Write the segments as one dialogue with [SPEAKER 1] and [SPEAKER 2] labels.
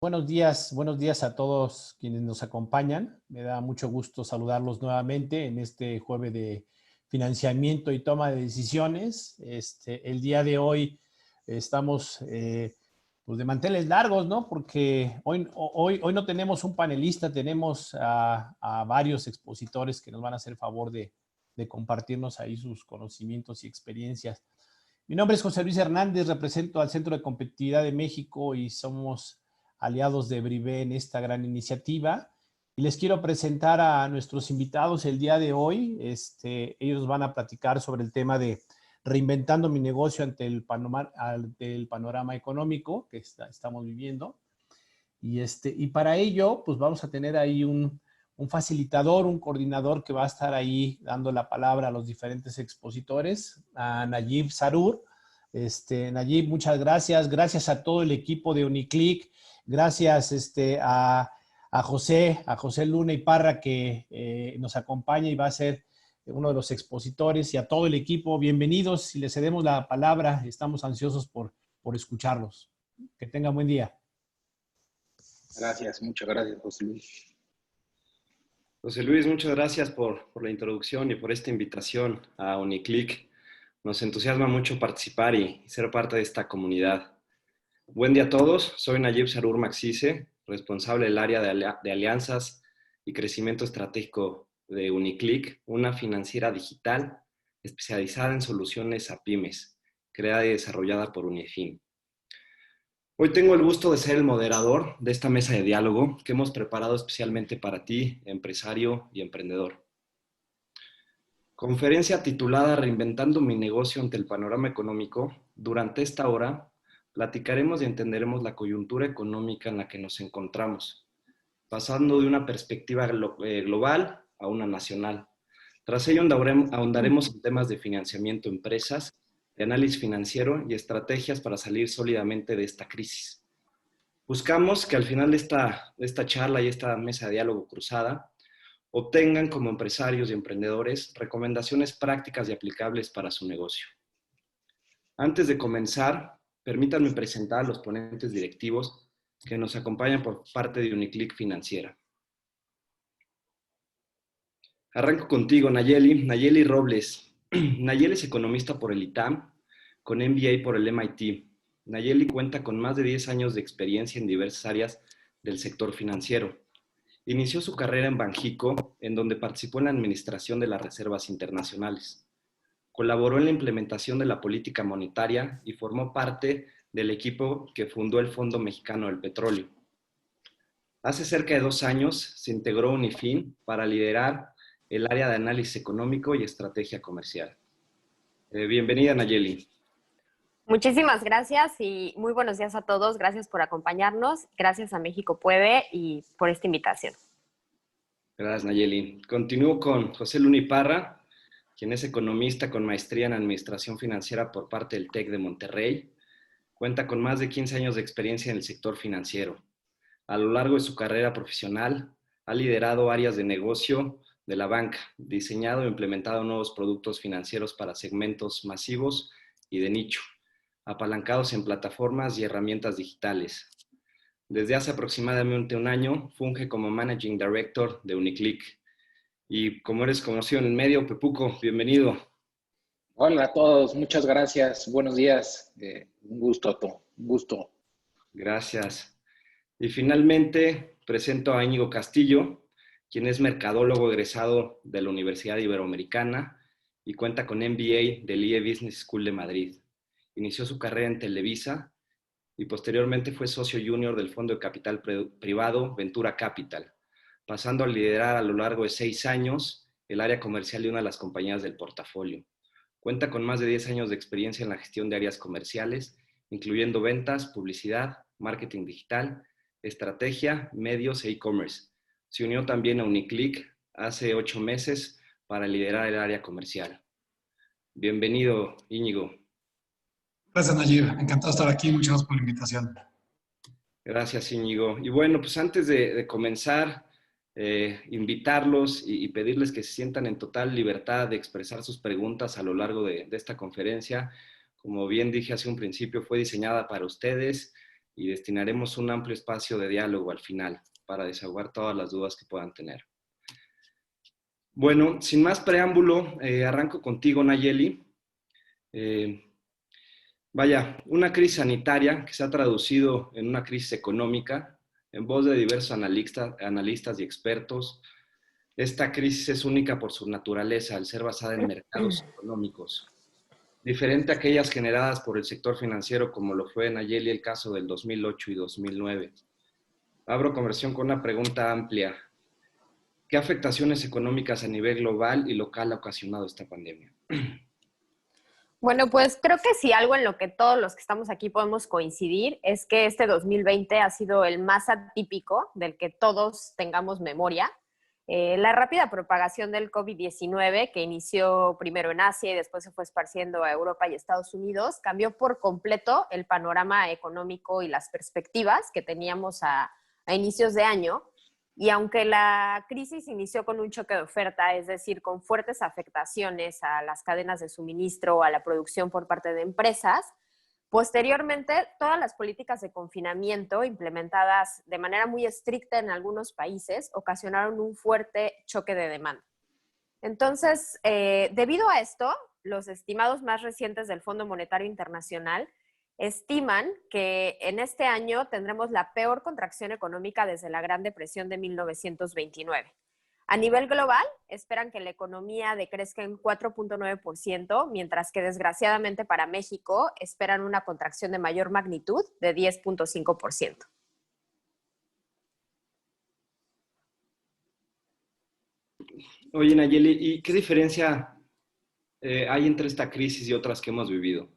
[SPEAKER 1] Buenos días a todos quienes nos acompañan. Me da mucho gusto saludarlos nuevamente en este jueves de financiamiento y toma de decisiones. El día de hoy estamos pues de manteles largos, ¿no? Porque hoy no tenemos un panelista, tenemos a varios expositores que nos van a hacer favor de compartirnos ahí sus conocimientos y experiencias. Mi nombre es José Luis Hernández, represento al Centro de Competitividad de México y somos aliados de Brivé en esta gran iniciativa. Y les quiero presentar a nuestros invitados el día de hoy. Ellos van a platicar sobre el tema de reinventando mi negocio ante el panorama económico que estamos viviendo. Y para ello, pues vamos a tener ahí un facilitador, un coordinador que va a estar ahí dando la palabra a los diferentes expositores, a Nayib Sarur. Nayib, muchas gracias. Gracias a todo el equipo de Uniclick. Gracias a José Luna y Parra que nos acompaña y va a ser uno de los expositores, y a todo el equipo. Bienvenidos y les cedemos la palabra. Estamos ansiosos por escucharlos. Que tengan buen día.
[SPEAKER 2] Gracias, muchas gracias, José Luis.
[SPEAKER 3] José Luis, muchas gracias por la introducción y por esta invitación a Uniclick. Nos entusiasma mucho participar y ser parte de esta comunidad. Buen día a todos, soy Nayib Sarur Maxise, responsable del área de alianzas y crecimiento estratégico de Uniclick, una financiera digital especializada en soluciones a pymes, creada y desarrollada por Unifin. Hoy tengo el gusto de ser el moderador de esta mesa de diálogo que hemos preparado especialmente para ti, empresario y emprendedor. Conferencia titulada Reinventando mi negocio ante el panorama económico. Durante esta hora platicaremos y entenderemos la coyuntura económica en la que nos encontramos, pasando de una perspectiva global a una nacional. Tras ello ahondaremos en temas de financiamiento a empresas, de análisis financiero y estrategias para salir sólidamente de esta crisis. Buscamos que al final de esta charla y esta mesa de diálogo cruzada obtengan como empresarios y emprendedores recomendaciones prácticas y aplicables para su negocio. Antes de comenzar, permítanme presentar a los ponentes directivos que nos acompañan por parte de Uniclick Financiera. Arranco contigo, Nayeli Robles. Nayeli es economista por el ITAM, con MBA por el MIT. Nayeli cuenta con más de 10 años de experiencia en diversas áreas del sector financiero. Inició su carrera en Banxico, en donde participó en la administración de las reservas internacionales. Colaboró en la implementación de la política monetaria y formó parte del equipo que fundó el Fondo Mexicano del Petróleo. Hace cerca de 2 años se integró a Unifin para liderar el área de análisis económico y estrategia comercial. Bienvenida, Nayeli.
[SPEAKER 4] Muchísimas gracias y muy buenos días a todos. Gracias por acompañarnos. Gracias a México Puede y por esta invitación.
[SPEAKER 3] Gracias, Nayeli. Continúo con José Luna y Parra, quien es economista con maestría en Administración Financiera por parte del TEC de Monterrey. Cuenta con más de 15 años de experiencia en el sector financiero. A lo largo de su carrera profesional, ha liderado áreas de negocio de la banca, diseñado e implementado nuevos productos financieros para segmentos masivos y de nicho, apalancados en plataformas y herramientas digitales. Desde hace aproximadamente un año, funge como Managing Director de Uniclick. Y como eres conocido en el medio, Pepuco, bienvenido.
[SPEAKER 2] Hola a todos, muchas gracias, buenos días. Un gusto.
[SPEAKER 3] Gracias. Y finalmente presento a Íñigo Castillo, quien es mercadólogo egresado de la Universidad Iberoamericana y cuenta con MBA del IE Business School de Madrid. Inició su carrera en Televisa y posteriormente fue socio junior del fondo de capital privado Ventura Capital, pasando a liderar a lo largo de 6 años el área comercial de una de las compañías del portafolio. Cuenta con más de 10 años de experiencia en la gestión de áreas comerciales, incluyendo ventas, publicidad, marketing digital, estrategia, medios e e-commerce. Se unió también a Uniclick hace 8 meses para liderar el área comercial. Bienvenido, Íñigo.
[SPEAKER 5] Gracias, Nayib. Encantado de estar aquí. Muchas gracias por la invitación.
[SPEAKER 3] Gracias, Íñigo. Y bueno, pues antes de comenzar, invitarlos y pedirles que se sientan en total libertad de expresar sus preguntas a lo largo de esta conferencia. Como bien dije hace un principio, fue diseñada para ustedes. y destinaremos un amplio espacio de diálogo al final para desahogar todas las dudas que puedan tener. Bueno, sin más preámbulo, arranco contigo, Nayeli. Vaya, una crisis sanitaria que se ha traducido en una crisis económica. En voz de diversos analistas y expertos, esta crisis es única por su naturaleza, al ser basada en mercados económicos, diferente a aquellas generadas por el sector financiero, como lo fue, Nayeli, el caso del 2008 y 2009. Abro conversación con una pregunta amplia. ¿Qué afectaciones económicas a nivel global y local ha ocasionado esta pandemia?
[SPEAKER 4] Bueno, pues creo que sí, algo en lo que todos los que estamos aquí podemos coincidir es que este 2020 ha sido el más atípico del que todos tengamos memoria. La rápida propagación del COVID-19, que inició primero en Asia y después se fue esparciendo a Europa y Estados Unidos, cambió por completo el panorama económico y las perspectivas que teníamos a inicios de año. Y aunque la crisis inició con un choque de oferta, es decir, con fuertes afectaciones a las cadenas de suministro o a la producción por parte de empresas, posteriormente todas las políticas de confinamiento implementadas de manera muy estricta en algunos países ocasionaron un fuerte choque de demanda. Entonces, debido a esto, los estimados más recientes del Fondo Monetario Internacional estiman que en este año tendremos la peor contracción económica desde la Gran Depresión de 1929. A nivel global, esperan que la economía decrezca en 4.9%, mientras que desgraciadamente para México esperan una contracción de mayor magnitud de 10.5%.
[SPEAKER 3] Oye, Nayeli, ¿y qué diferencia hay entre esta crisis y otras que hemos vivido?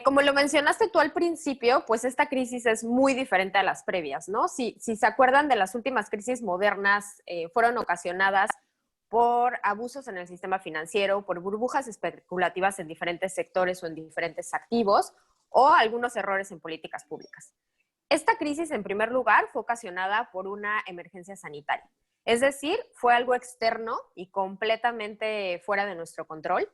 [SPEAKER 4] Como lo mencionaste tú al principio, pues esta crisis es muy diferente a las previas, ¿no? Si se acuerdan de las últimas crisis modernas, fueron ocasionadas por abusos en el sistema financiero, por burbujas especulativas en diferentes sectores o en diferentes activos, o algunos errores en políticas públicas. Esta crisis, en primer lugar, fue ocasionada por una emergencia sanitaria. Es decir, fue algo externo y completamente fuera de nuestro control.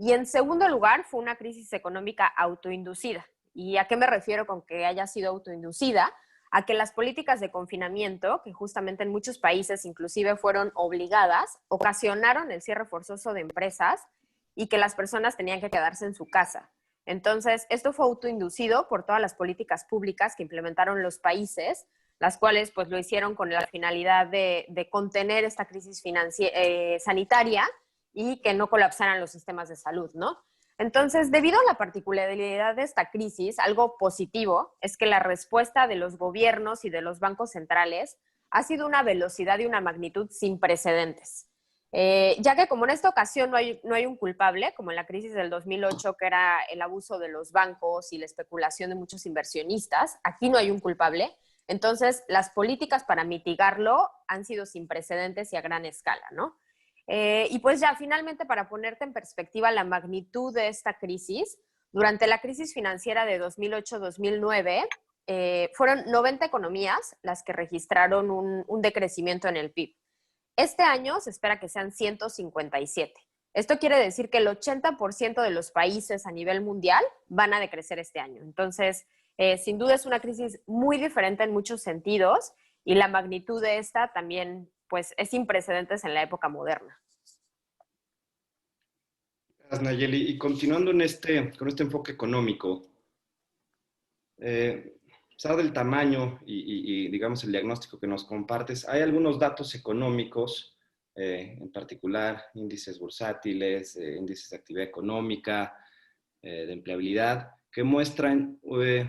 [SPEAKER 4] Y en segundo lugar, fue una crisis económica autoinducida. ¿Y a qué me refiero con que haya sido autoinducida? A que las políticas de confinamiento, que justamente en muchos países inclusive fueron obligadas, ocasionaron el cierre forzoso de empresas y que las personas tenían que quedarse en su casa. Entonces, esto fue autoinducido por todas las políticas públicas que implementaron los países, las cuales pues lo hicieron con la finalidad de contener esta crisis sanitaria y que no colapsaran los sistemas de salud, ¿no? Entonces, debido a la particularidad de esta crisis, algo positivo es que la respuesta de los gobiernos y de los bancos centrales ha sido una velocidad y una magnitud sin precedentes. Ya que como en esta ocasión no hay un culpable, como en la crisis del 2008, que era el abuso de los bancos y la especulación de muchos inversionistas, aquí no hay un culpable. Entonces, las políticas para mitigarlo han sido sin precedentes y a gran escala, ¿no? Y pues ya, finalmente, para ponerte en perspectiva la magnitud de esta crisis, durante la crisis financiera de 2008-2009, fueron 90 economías las que registraron un decrecimiento en el PIB. Este año se espera que sean 157. Esto quiere decir que el 80% de los países a nivel mundial van a decrecer este año. Entonces, sin duda es una crisis muy diferente en muchos sentidos y la magnitud de esta también pues es sin precedentes en la época moderna.
[SPEAKER 3] Gracias, Nayeli. Y continuando con este enfoque económico, pesar del tamaño y, digamos, el diagnóstico que nos compartes, hay algunos datos económicos, en particular índices bursátiles, índices de actividad económica, de empleabilidad, que muestran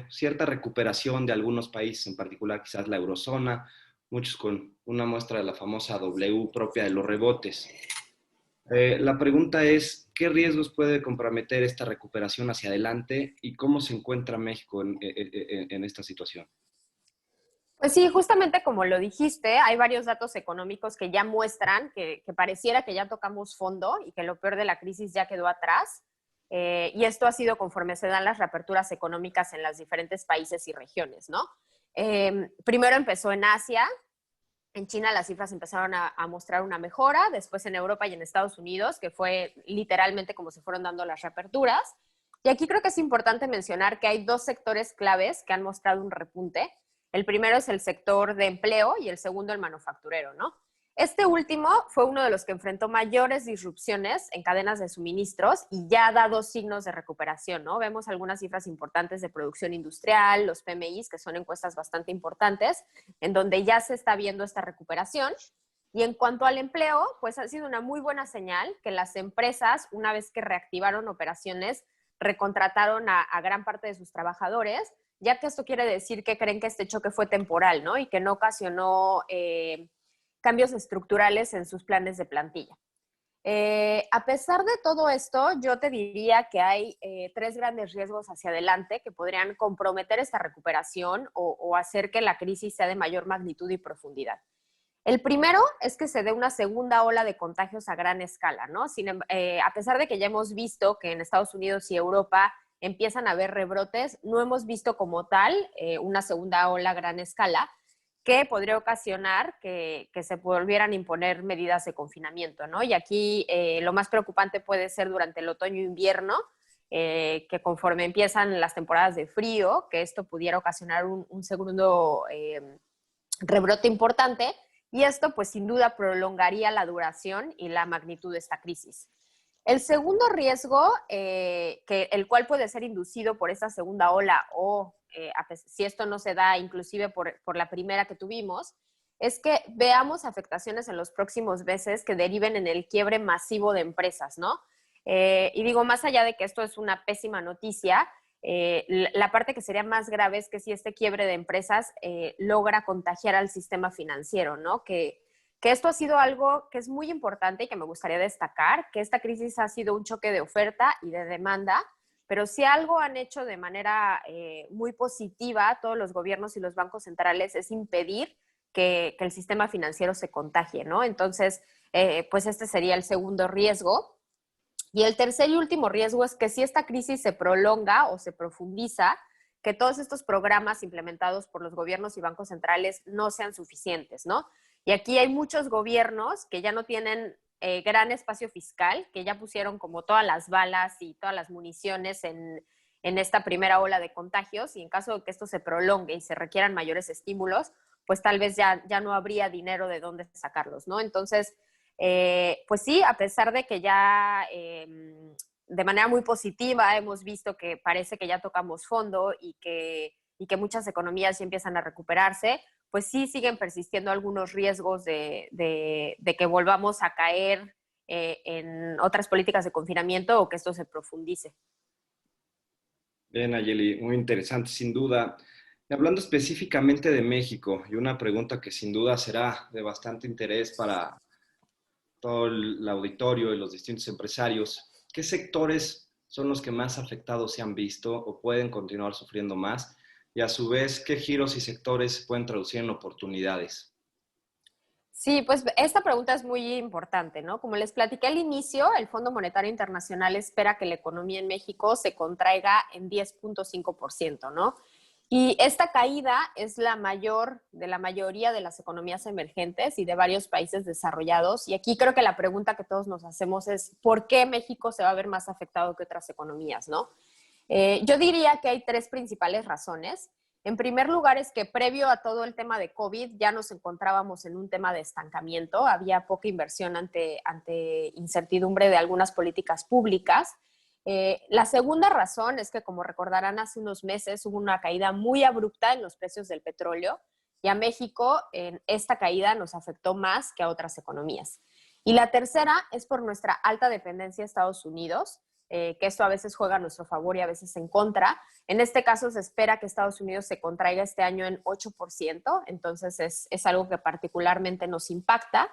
[SPEAKER 3] cierta recuperación de algunos países, en particular quizás la eurozona, muchos con una muestra de la famosa W propia de los rebotes. La pregunta es, ¿qué riesgos puede comprometer esta recuperación hacia adelante y cómo se encuentra México en esta situación?
[SPEAKER 4] Pues sí, justamente como lo dijiste, hay varios datos económicos que ya muestran que pareciera que ya tocamos fondo y que lo peor de la crisis ya quedó atrás. Y esto ha sido conforme se dan las reaperturas económicas en los diferentes países y regiones, ¿no? Primero empezó en Asia. En China las cifras empezaron a mostrar una mejora, después en Europa y en Estados Unidos, que fue literalmente como se fueron dando las reaperturas. Y aquí creo que es importante mencionar que hay dos sectores claves que han mostrado un repunte. El primero es el sector de empleo y el segundo el manufacturero, ¿no? Este último fue uno de los que enfrentó mayores disrupciones en cadenas de suministros y ya ha dado signos de recuperación, ¿no? Vemos algunas cifras importantes de producción industrial, los PMIs, que son encuestas bastante importantes, en donde ya se está viendo esta recuperación. Y en cuanto al empleo, pues ha sido una muy buena señal que las empresas, una vez que reactivaron operaciones, recontrataron a gran parte de sus trabajadores, ya que esto quiere decir que creen que este choque fue temporal, ¿no? Y que no ocasionó cambios estructurales en sus planes de plantilla. A pesar de todo esto, yo te diría que hay tres grandes riesgos hacia adelante que podrían comprometer esta recuperación o hacer que la crisis sea de mayor magnitud y profundidad. El primero es que se dé una segunda ola de contagios a gran escala, ¿no? A pesar de que ya hemos visto que en Estados Unidos y Europa empiezan a haber rebrotes, no hemos visto como tal una segunda ola a gran escala que podría ocasionar que se volvieran a imponer medidas de confinamiento, ¿no? Y aquí lo más preocupante puede ser durante el otoño e invierno, que conforme empiezan las temporadas de frío, que esto pudiera ocasionar un segundo rebrote importante, y esto pues sin duda prolongaría la duración y la magnitud de esta crisis. El segundo riesgo, el cual puede ser inducido por esta segunda ola o si esto no se da inclusive por la primera que tuvimos, es que veamos afectaciones en los próximos meses que deriven en el quiebre masivo de empresas, ¿no? Y digo, más allá de que esto es una pésima noticia, la parte que sería más grave es que si este quiebre de empresas logra contagiar al sistema financiero, ¿no? Que esto ha sido algo que es muy importante y que me gustaría destacar, que esta crisis ha sido un choque de oferta y de demanda, pero si algo han hecho de manera muy positiva todos los gobiernos y los bancos centrales es impedir que el sistema financiero se contagie, ¿no? Entonces, pues este sería el segundo riesgo. Y el tercer y último riesgo es que si esta crisis se prolonga o se profundiza, que todos estos programas implementados por los gobiernos y bancos centrales no sean suficientes, ¿no? Y aquí hay muchos gobiernos que ya no tienen gran espacio fiscal, que ya pusieron como todas las balas y todas las municiones en esta primera ola de contagios, y en caso de que esto se prolongue y se requieran mayores estímulos, pues tal vez ya no habría dinero de dónde sacarlos, ¿no? Entonces, pues sí, a pesar de que ya de manera muy positiva hemos visto que parece que ya tocamos fondo y que muchas economías ya empiezan a recuperarse, pues sí siguen persistiendo algunos riesgos de que volvamos a caer en otras políticas de confinamiento o que esto se profundice.
[SPEAKER 3] Bien, Ayeli, muy interesante, sin duda. Y hablando específicamente de México, y una pregunta que sin duda será de bastante interés para todo el auditorio y los distintos empresarios, ¿qué sectores son los que más afectados se han visto o pueden continuar sufriendo más? Y a su vez, ¿qué giros y sectores pueden traducir en oportunidades?
[SPEAKER 4] Sí, pues esta pregunta es muy importante, ¿no? Como les platiqué al inicio, el Fondo Monetario Internacional espera que la economía en México se contraiga en 10.5%, ¿no? Y esta caída es la mayor de la mayoría de las economías emergentes y de varios países desarrollados. Y aquí creo que la pregunta que todos nos hacemos es, ¿por qué México se va a ver más afectado que otras economías, no? Yo diría que hay tres principales razones. En primer lugar es que previo a todo el tema de COVID ya nos encontrábamos en un tema de estancamiento, había poca inversión ante incertidumbre de algunas políticas públicas. La segunda razón es que, como recordarán, hace unos meses hubo una caída muy abrupta en los precios del petróleo y a México en esta caída nos afectó más que a otras economías. Y la tercera es por nuestra alta dependencia de Estados Unidos, que esto a veces juega a nuestro favor y a veces en contra. En este caso se espera que Estados Unidos se contraiga este año en 8%, entonces es algo que particularmente nos impacta.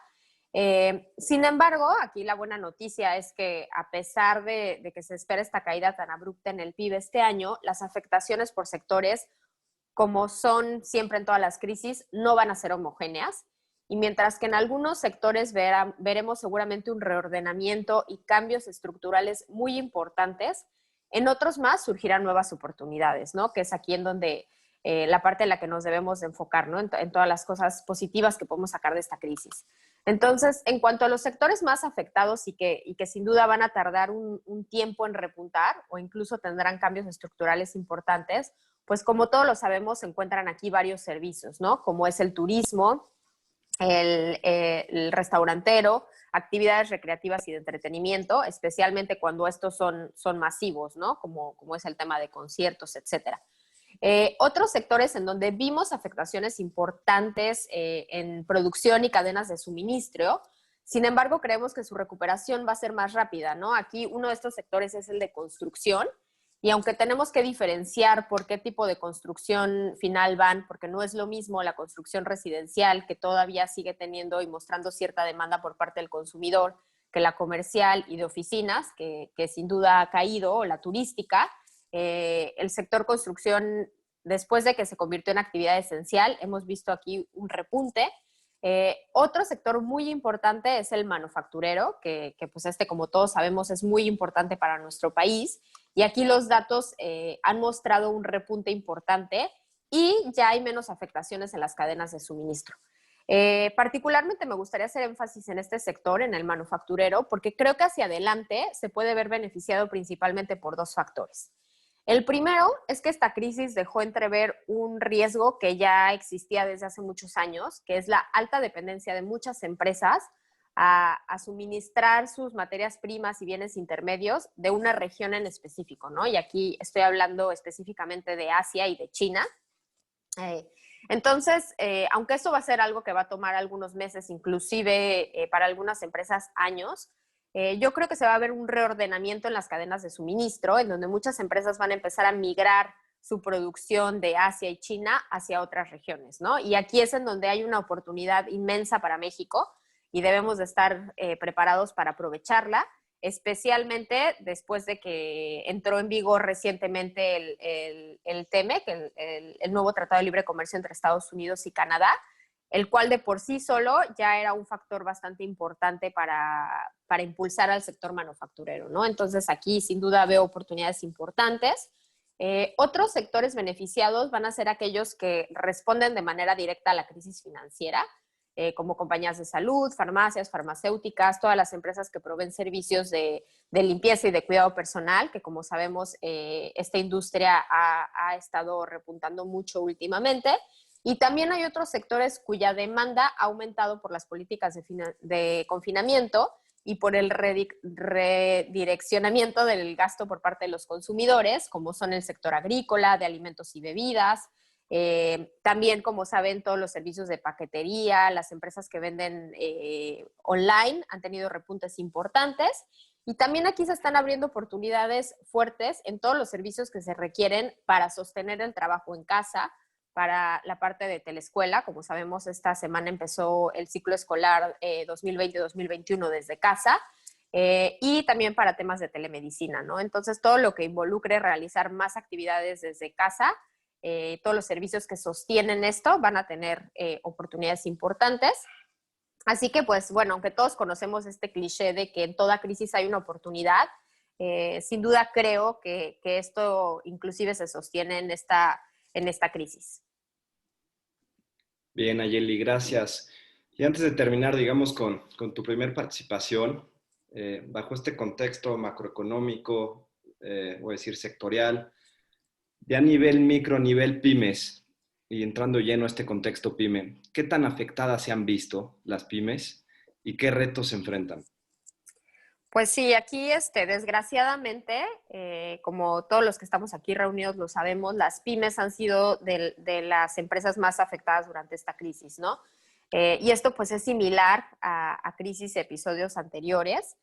[SPEAKER 4] Sin embargo, aquí la buena noticia es que a pesar de que se espera esta caída tan abrupta en el PIB este año, las afectaciones por sectores, como son siempre en todas las crisis, no van a ser homogéneas. Y mientras que en algunos sectores veremos seguramente un reordenamiento y cambios estructurales muy importantes, en otros más surgirán nuevas oportunidades, ¿no? Que es aquí en donde la parte en la que nos debemos de enfocar, ¿no? En todas las cosas positivas que podemos sacar de esta crisis. Entonces, en cuanto a los sectores más afectados y que sin duda van a tardar un tiempo en repuntar o incluso tendrán cambios estructurales importantes, pues como todos lo sabemos, se encuentran aquí varios servicios, ¿no? Como es el turismo, el restaurantero, actividades recreativas y de entretenimiento, especialmente cuando estos son masivos, ¿no? Como es el tema de conciertos, etcétera. Otros sectores en donde vimos afectaciones importantes en producción y cadenas de suministro, sin embargo, creemos que su recuperación va a ser más rápida, ¿no? Aquí uno de estos sectores es el de construcción, y aunque tenemos que diferenciar por qué tipo de construcción final van, porque no es lo mismo la construcción residencial, que todavía sigue teniendo y mostrando cierta demanda por parte del consumidor, que la comercial y de oficinas, que sin duda ha caído, o la turística. El sector construcción, después de que se convirtió en actividad esencial, hemos visto aquí un repunte. Otro sector muy importante es el manufacturero, que pues como todos sabemos, es muy importante para nuestro país. Y aquí los datos han mostrado un repunte importante y ya hay menos afectaciones en las cadenas de suministro. Particularmente me gustaría hacer énfasis en este sector, en el manufacturero, porque creo que hacia adelante se puede ver beneficiado principalmente por dos factores. El primero es que esta crisis dejó entrever un riesgo que ya existía desde hace muchos años, que es la alta dependencia de muchas empresas a suministrar sus materias primas y bienes intermedios de una región en específico, ¿no? Y aquí estoy hablando específicamente de Asia y de China. Entonces, aunque esto va a ser algo que va a tomar algunos meses, inclusive para algunas empresas años, yo creo que se va a ver un reordenamiento en las cadenas de suministro, en donde muchas empresas van a empezar a migrar su producción de Asia y China hacia otras regiones, ¿no? Y aquí es en donde hay una oportunidad inmensa para México y debemos de estar preparados para aprovecharla, especialmente después de que entró en vigor recientemente el TEMEC, el nuevo Tratado de Libre Comercio entre Estados Unidos y Canadá, el cual de por sí solo ya era un factor bastante importante para impulsar al sector manufacturero, ¿no? Entonces aquí sin duda veo oportunidades importantes. Otros sectores beneficiados van a ser aquellos que responden de manera directa a la crisis financiera, como compañías de salud, farmacias, farmacéuticas, todas las empresas que proveen servicios de limpieza y de cuidado personal, que como sabemos esta industria ha estado repuntando mucho últimamente. Y también hay otros sectores cuya demanda ha aumentado por las políticas de confinamiento y por el redireccionamiento del gasto por parte de los consumidores, como son el sector agrícola, de alimentos y bebidas. También, como saben, todos los servicios de paquetería, las empresas que venden online han tenido repuntes importantes. Y también aquí se están abriendo oportunidades fuertes en todos los servicios que se requieren para sostener el trabajo en casa, para la parte de teleescuela. Como sabemos, esta semana empezó el ciclo escolar 2020-2021 desde casa, y también para temas de telemedicina, ¿no? Entonces, todo lo que involucre realizar más actividades desde casa, todos los servicios que sostienen esto van a tener oportunidades importantes. Así que, pues, bueno, aunque todos conocemos este cliché de que en toda crisis hay una oportunidad, sin duda creo que esto inclusive se sostiene en esta crisis.
[SPEAKER 3] Bien, Ayeli, gracias. Y antes de terminar, digamos, con tu primer participación, bajo este contexto macroeconómico, voy a decir sectorial, ya a nivel micro, nivel pymes, y entrando lleno a este contexto pyme, ¿qué tan afectadas se han visto las pymes y qué retos se enfrentan?
[SPEAKER 4] Pues sí, aquí desgraciadamente, como todos los que estamos aquí reunidos lo sabemos, las pymes han sido de las empresas más afectadas durante esta crisis, ¿no? Y esto pues es similar a crisis y episodios anteriores.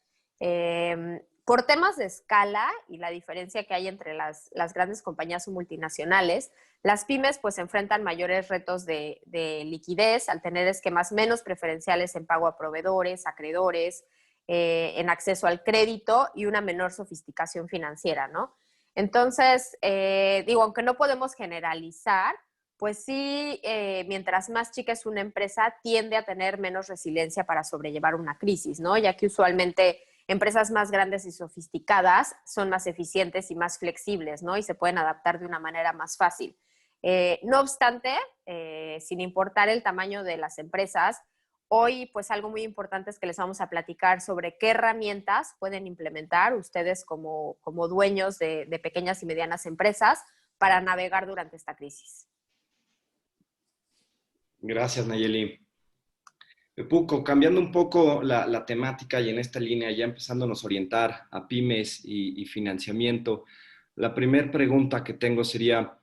[SPEAKER 4] Por temas de escala y la diferencia que hay entre las grandes compañías o multinacionales, las pymes pues enfrentan mayores retos de liquidez al tener esquemas menos preferenciales en pago a proveedores, acreedores, en acceso al crédito y una menor sofisticación financiera, ¿no? Entonces, aunque no podemos generalizar, pues sí, mientras más chica es una empresa, tiende a tener menos resiliencia para sobrellevar una crisis, ¿no? Ya que usualmente empresas más grandes y sofisticadas son más eficientes y más flexibles, ¿no? Y se pueden adaptar de una manera más fácil. No obstante, sin importar el tamaño de las empresas, Hoy, pues algo muy importante es que les vamos a platicar sobre qué herramientas pueden implementar ustedes como dueños de pequeñas y medianas empresas para navegar durante esta crisis.
[SPEAKER 3] Gracias, Nayeli. Pepuco, cambiando un poco la temática y en esta línea, ya empezándonos a orientar a pymes y financiamiento, la primera pregunta que tengo sería,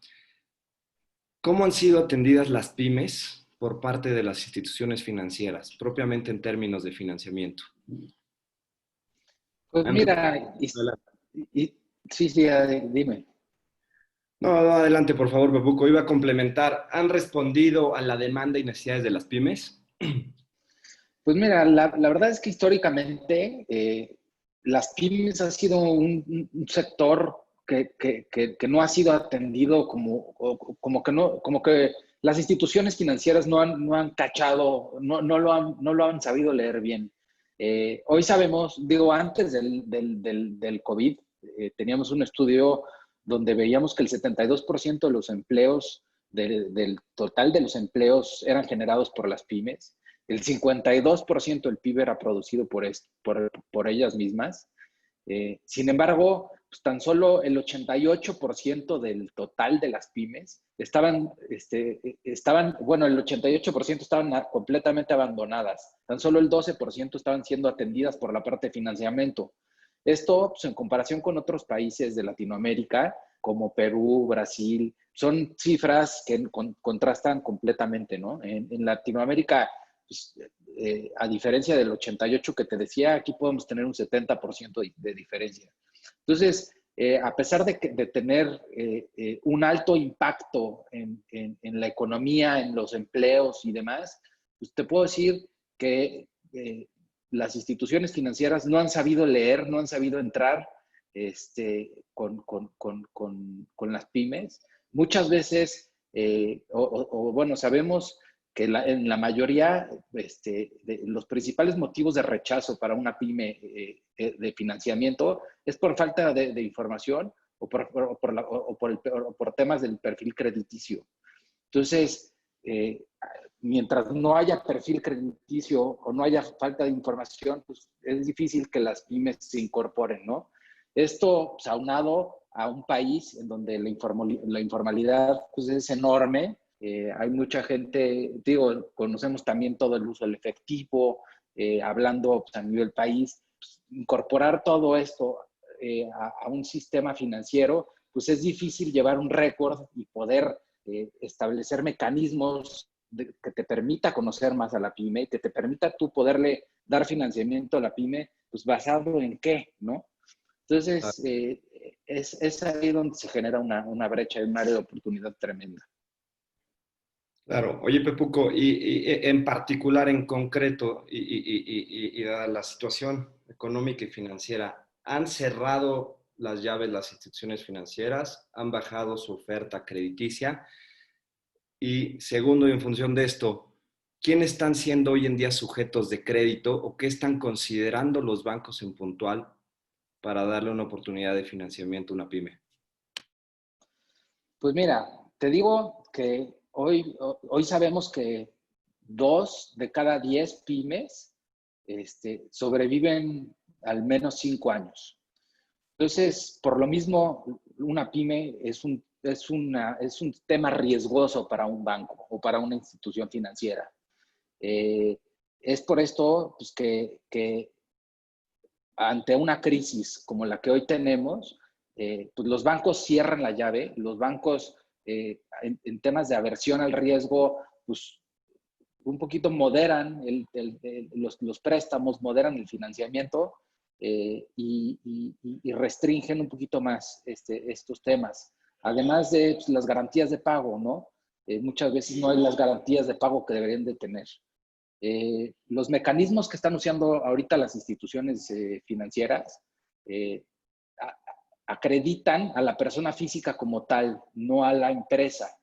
[SPEAKER 3] ¿cómo han sido atendidas las pymes por parte de las instituciones financieras, propiamente en términos de financiamiento?
[SPEAKER 2] Pues mira, sí, dime.
[SPEAKER 3] No, adelante, por favor, Pepuco. Iba a complementar. ¿Han respondido a la demanda y necesidades de las pymes?
[SPEAKER 2] Pues mira, la verdad es que históricamente las pymes ha sido un sector que no ha sido atendido como que las instituciones financieras no han cachado, no lo han sabido leer bien. Hoy sabemos, digo, antes del COVID, teníamos un estudio donde veíamos que el 72% de los empleos, del total de los empleos eran generados por las pymes. El 52% del PIB era producido por ellas mismas. Sin embargo, pues tan solo el 88% del total de las pymes bueno, el 88% estaban completamente abandonadas. Tan solo el 12% estaban siendo atendidas por la parte de financiamiento. Esto, pues, en comparación con otros países de Latinoamérica, como Perú, Brasil, son cifras que contrastan completamente, ¿no? En Latinoamérica, pues, a diferencia del 88 que te decía, aquí podemos tener un 70% de diferencia. Entonces, a pesar de tener un alto impacto en la economía, en los empleos y demás, pues te puedo decir que las instituciones financieras no han sabido leer, no han sabido entrar con las pymes. Muchas veces, bueno, sabemos que en la mayoría de los principales motivos de rechazo para una pyme de financiamiento es por falta de información o por temas del perfil crediticio. Entonces, mientras no haya perfil crediticio o no haya falta de información, pues es difícil que las pymes se incorporen, ¿no? Esto, pues, aunado a un país en donde la informalidad pues, es enorme. Hay mucha gente, digo, conocemos también todo el uso del efectivo, hablando pues, a nivel país. Pues, incorporar todo esto a un sistema financiero, pues es difícil llevar un récord y poder establecer mecanismos que te permita conocer más a la pyme, que te permita tú poderle dar financiamiento a la pyme, pues basado en qué, ¿no? Entonces, es ahí donde se genera una brecha y un área de oportunidad tremenda.
[SPEAKER 3] Claro. Oye, Pepuco, y en particular, en concreto, y dada la situación económica y financiera, ¿han cerrado las llaves las instituciones financieras? ¿Han bajado su oferta crediticia? Y segundo, y en función de esto, ¿quiénes están siendo hoy en día sujetos de crédito o qué están considerando los bancos en puntual para darle una oportunidad de financiamiento a una pyme?
[SPEAKER 2] Pues mira, te digo que hoy sabemos que 2 de cada 10 pymes sobreviven al menos 5 años. Entonces, por lo mismo, una pyme es un tema riesgoso para un banco o para una institución financiera. Es por esto pues, que ante una crisis como la que hoy tenemos, pues los bancos cierran la llave, los bancos en temas de aversión al riesgo, pues un poquito moderan los préstamos, moderan el financiamiento y restringen un poquito más estos temas. Además de pues, las garantías de pago, ¿no? Muchas veces no hay las garantías de pago que deberían de tener. Los mecanismos que están usando ahorita las instituciones financieras acreditan a la persona física como tal, no a la empresa.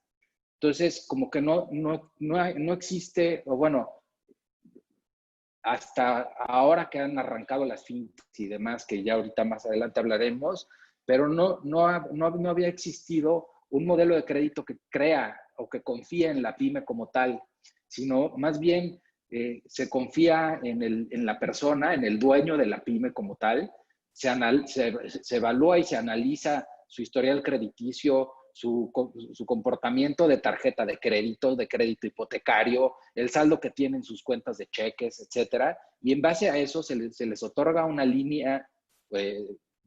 [SPEAKER 2] Entonces, como que no existe, o bueno, hasta ahora que han arrancado las fintechs y demás, que ya ahorita más adelante hablaremos, pero no había existido un modelo de crédito que crea o que confíe en la pyme como tal, sino más bien se confía en la persona, en el dueño de la pyme como tal, se evalúa y se analiza su historial crediticio, su comportamiento de tarjeta de crédito hipotecario, el saldo que tienen sus cuentas de cheques, etcétera, y en base a eso se les otorga una línea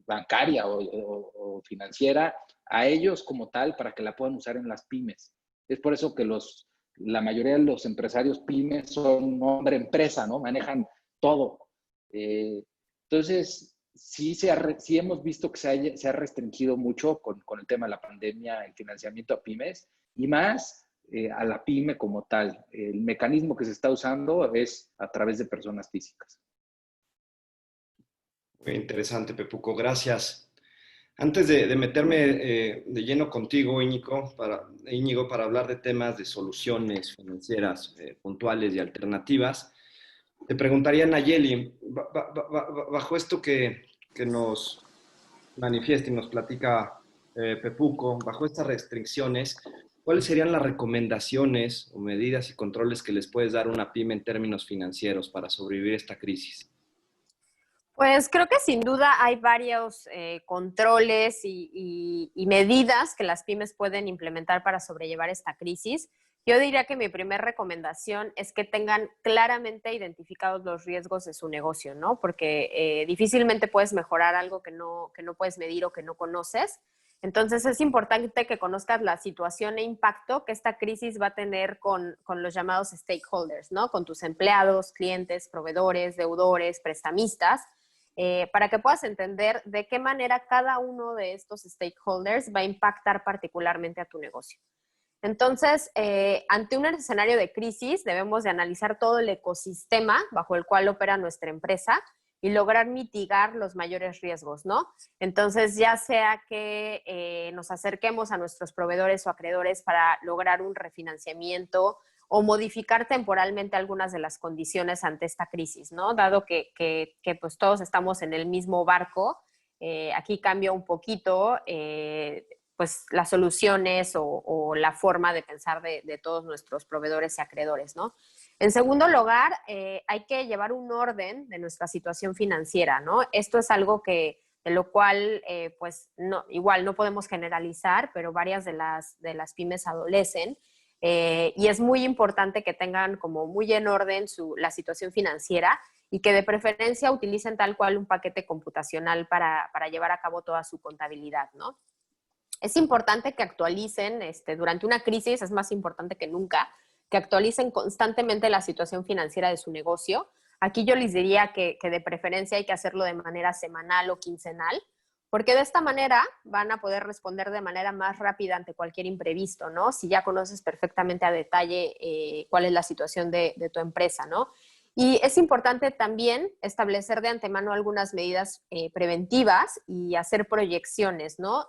[SPEAKER 2] bancaria o financiera a ellos como tal para que la puedan usar en las pymes. Es por eso que la mayoría de los empresarios pymes son hombre empresa, ¿no? Manejan todo. Entonces, sí hemos visto que se ha restringido mucho con el tema de la pandemia, el financiamiento a pymes y más a la pyme como tal. El mecanismo que se está usando es a través de personas físicas.
[SPEAKER 3] Muy interesante, Pepuco, gracias. Antes de meterme de lleno contigo, Íñigo, para hablar de temas de soluciones financieras puntuales y alternativas, te preguntaría, Nayeli, bajo esto que nos manifiesta y nos platica Pepuco, bajo estas restricciones, ¿cuáles serían las recomendaciones o medidas y controles que les puedes dar a una pyme en términos financieros para sobrevivir esta crisis?
[SPEAKER 4] Pues creo que sin duda hay varios controles y medidas que las pymes pueden implementar para sobrellevar esta crisis. Yo diría que mi primera recomendación es que tengan claramente identificados los riesgos de su negocio, ¿no? Porque difícilmente puedes mejorar algo que no puedes medir o que no conoces. Entonces es importante que conozcas la situación e impacto que esta crisis va a tener con los llamados stakeholders, ¿no? Con tus empleados, clientes, proveedores, deudores, prestamistas, para que puedas entender de qué manera cada uno de estos stakeholders va a impactar particularmente a tu negocio. Entonces, ante un escenario de crisis, debemos de analizar todo el ecosistema bajo el cual opera nuestra empresa y lograr mitigar los mayores riesgos, ¿no? Entonces, ya sea que nos acerquemos a nuestros proveedores o acreedores para lograr un refinanciamiento o modificar temporalmente algunas de las condiciones ante esta crisis, ¿no? Dado que pues todos estamos en el mismo barco, aquí cambia un poquito pues las soluciones o la forma de pensar de todos nuestros proveedores y acreedores, ¿no? En segundo lugar, hay que llevar un orden de nuestra situación financiera, ¿no? Esto es algo de lo cual, pues, igual no podemos generalizar, pero varias de las pymes adolecen. Y es muy importante que tengan como muy en orden la situación financiera y que de preferencia utilicen tal cual un paquete computacional para llevar a cabo toda su contabilidad, ¿no? Es importante que actualicen, durante una crisis es más importante que nunca, que actualicen constantemente la situación financiera de su negocio. Aquí yo les diría que de preferencia hay que hacerlo de manera semanal o quincenal, porque de esta manera van a poder responder de manera más rápida ante cualquier imprevisto, ¿no? Si ya conoces perfectamente a detalle cuál es la situación de tu empresa, ¿no? Y es importante también establecer de antemano algunas medidas preventivas y hacer proyecciones, ¿no?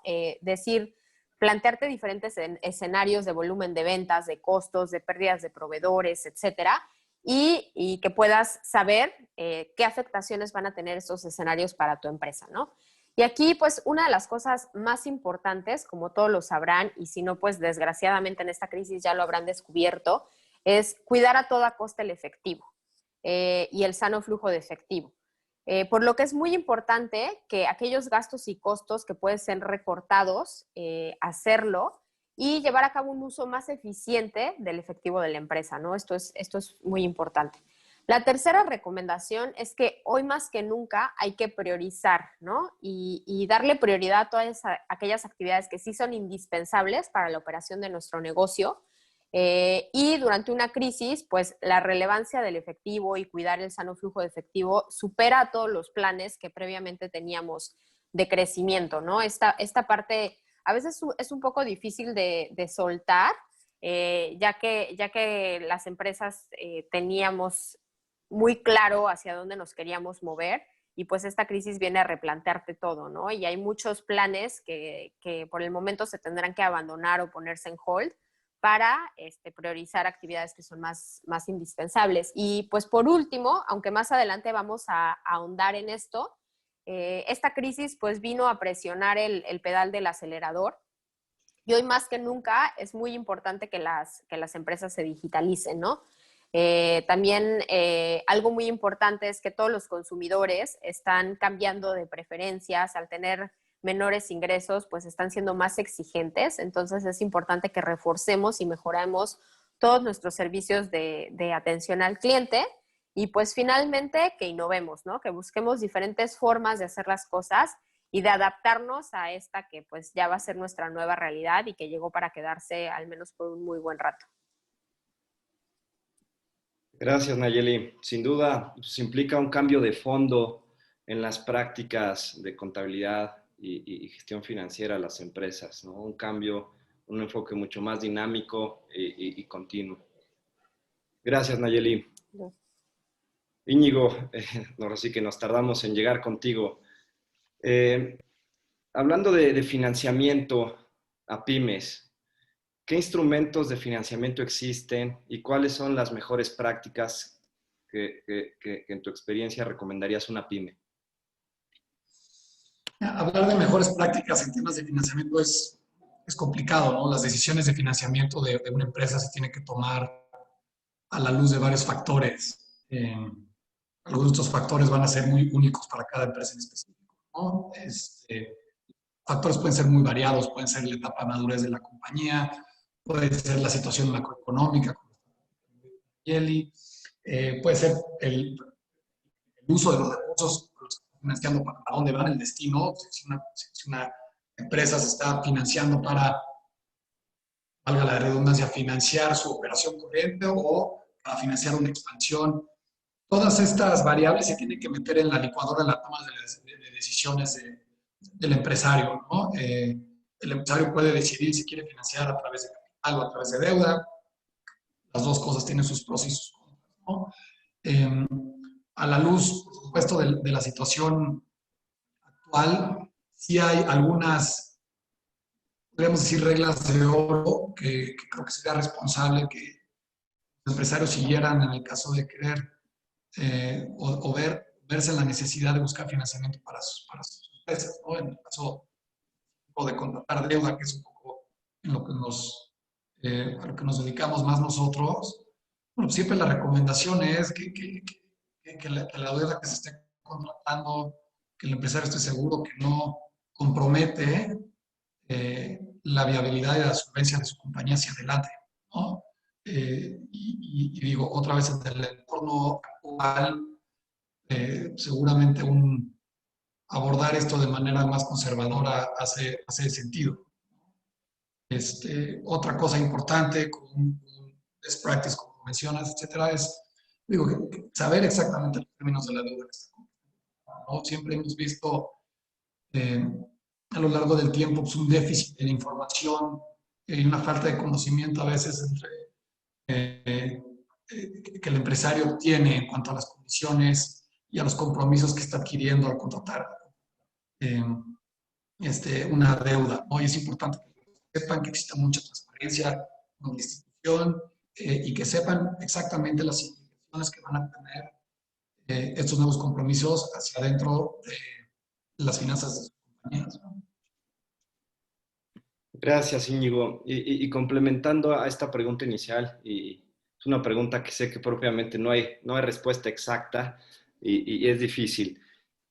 [SPEAKER 4] Plantearte diferentes escenarios de volumen de ventas, de costos, de pérdidas de proveedores, etcétera, y que puedas saber qué afectaciones van a tener estos escenarios para tu empresa, ¿no? Y aquí, pues, una de las cosas más importantes, como todos lo sabrán, y si no, pues, desgraciadamente en esta crisis ya lo habrán descubierto, es cuidar a toda costa el efectivo y el sano flujo de efectivo. Por lo que es muy importante que aquellos gastos y costos que pueden ser recortados, hacerlo y llevar a cabo un uso más eficiente del efectivo de la empresa, ¿no? Esto es muy importante. La tercera recomendación es que hoy más que nunca hay que priorizar, ¿no? Y darle prioridad a todas aquellas actividades que sí son indispensables para la operación de nuestro negocio. Y durante una crisis, pues la relevancia del efectivo y cuidar el sano flujo de efectivo supera a todos los planes que previamente teníamos de crecimiento, ¿no? Esta parte a veces es un poco difícil de soltar, ya que las empresas teníamos muy claro hacia dónde nos queríamos mover y pues esta crisis viene a replantearte todo, ¿no? Y hay muchos planes que por el momento se tendrán que abandonar o ponerse en hold para priorizar actividades que son más indispensables. Y pues por último, aunque más adelante vamos a ahondar en esto, esta crisis pues vino a presionar el pedal del acelerador y hoy más que nunca es muy importante que las empresas se digitalicen, ¿no? También algo muy importante es que todos los consumidores están cambiando de preferencias. Al tener menores ingresos, pues están siendo más exigentes. Entonces es importante que reforcemos y mejoremos todos nuestros servicios de atención al cliente. Y pues finalmente que innovemos, ¿no? Que busquemos diferentes formas de hacer las cosas y de adaptarnos a esta que pues ya va a ser nuestra nueva realidad y que llegó para quedarse al menos por un muy buen rato.
[SPEAKER 3] Gracias, Nayeli. Sin duda, pues, implica un cambio de fondo en las prácticas de contabilidad y gestión financiera de las empresas, ¿no? Un cambio, un enfoque mucho más dinámico y continuo. Gracias, Nayeli. Íñigo, ahora sí que nos tardamos en llegar contigo. Hablando de financiamiento a pymes, ¿qué instrumentos de financiamiento existen y cuáles son las mejores prácticas que en tu experiencia recomendarías a una pyme?
[SPEAKER 5] Hablar de mejores prácticas en temas de financiamiento es complicado, ¿no? Las decisiones de financiamiento de una empresa se tienen que tomar a la luz de varios factores. Algunos de estos factores van a ser muy únicos para cada empresa en específico, ¿no? Factores pueden ser muy variados, pueden ser la etapa de madurez de la compañía, puede ser la situación macroeconómica, como Yeli, puede ser el uso de los recursos que los está financiando, para dónde van, el destino. Si una empresa se está financiando para, valga la redundancia, financiar su operación corriente o para financiar una expansión. Todas estas variables se tienen que meter en la licuadora de la toma de decisiones del empresario, ¿no? El empresario puede decidir si quiere financiar a través de capital o a través de deuda. Las dos cosas tienen sus pros y sus contras, ¿no? A la luz, por supuesto, de la situación actual, sí hay algunas, podríamos decir, reglas de oro que creo que sería responsable que los empresarios siguieran en el caso de querer verse en la necesidad de buscar financiamiento para sus empresas, ¿no? En el caso de contratar deuda, que es un poco en lo que a lo que nos dedicamos más nosotros, bueno, siempre la recomendación es que la deuda que se esté contratando, que el empresario esté seguro que no compromete la viabilidad y la solvencia de su compañía hacia adelante, ¿no? Y digo, otra vez en el entorno actual, seguramente abordar esto de manera más conservadora hace sentido. Otra cosa importante, con best practice, como mencionas, etcétera, es saber exactamente los términos de la deuda que está comprando, ¿no? Siempre hemos visto a lo largo del tiempo pues, un déficit de la información y una falta de conocimiento a veces que el empresario tiene en cuanto a las condiciones y a los compromisos que está adquiriendo al contratar una deuda, ¿no? Y es importante que sepan que existe mucha transparencia con la institución y que sepan exactamente las implicaciones que van a tener estos nuevos compromisos hacia adentro de las finanzas de sus compañías, ¿no?
[SPEAKER 3] Gracias, Íñigo. Y complementando a esta pregunta inicial, y es una pregunta que sé que propiamente no hay respuesta exacta y es difícil.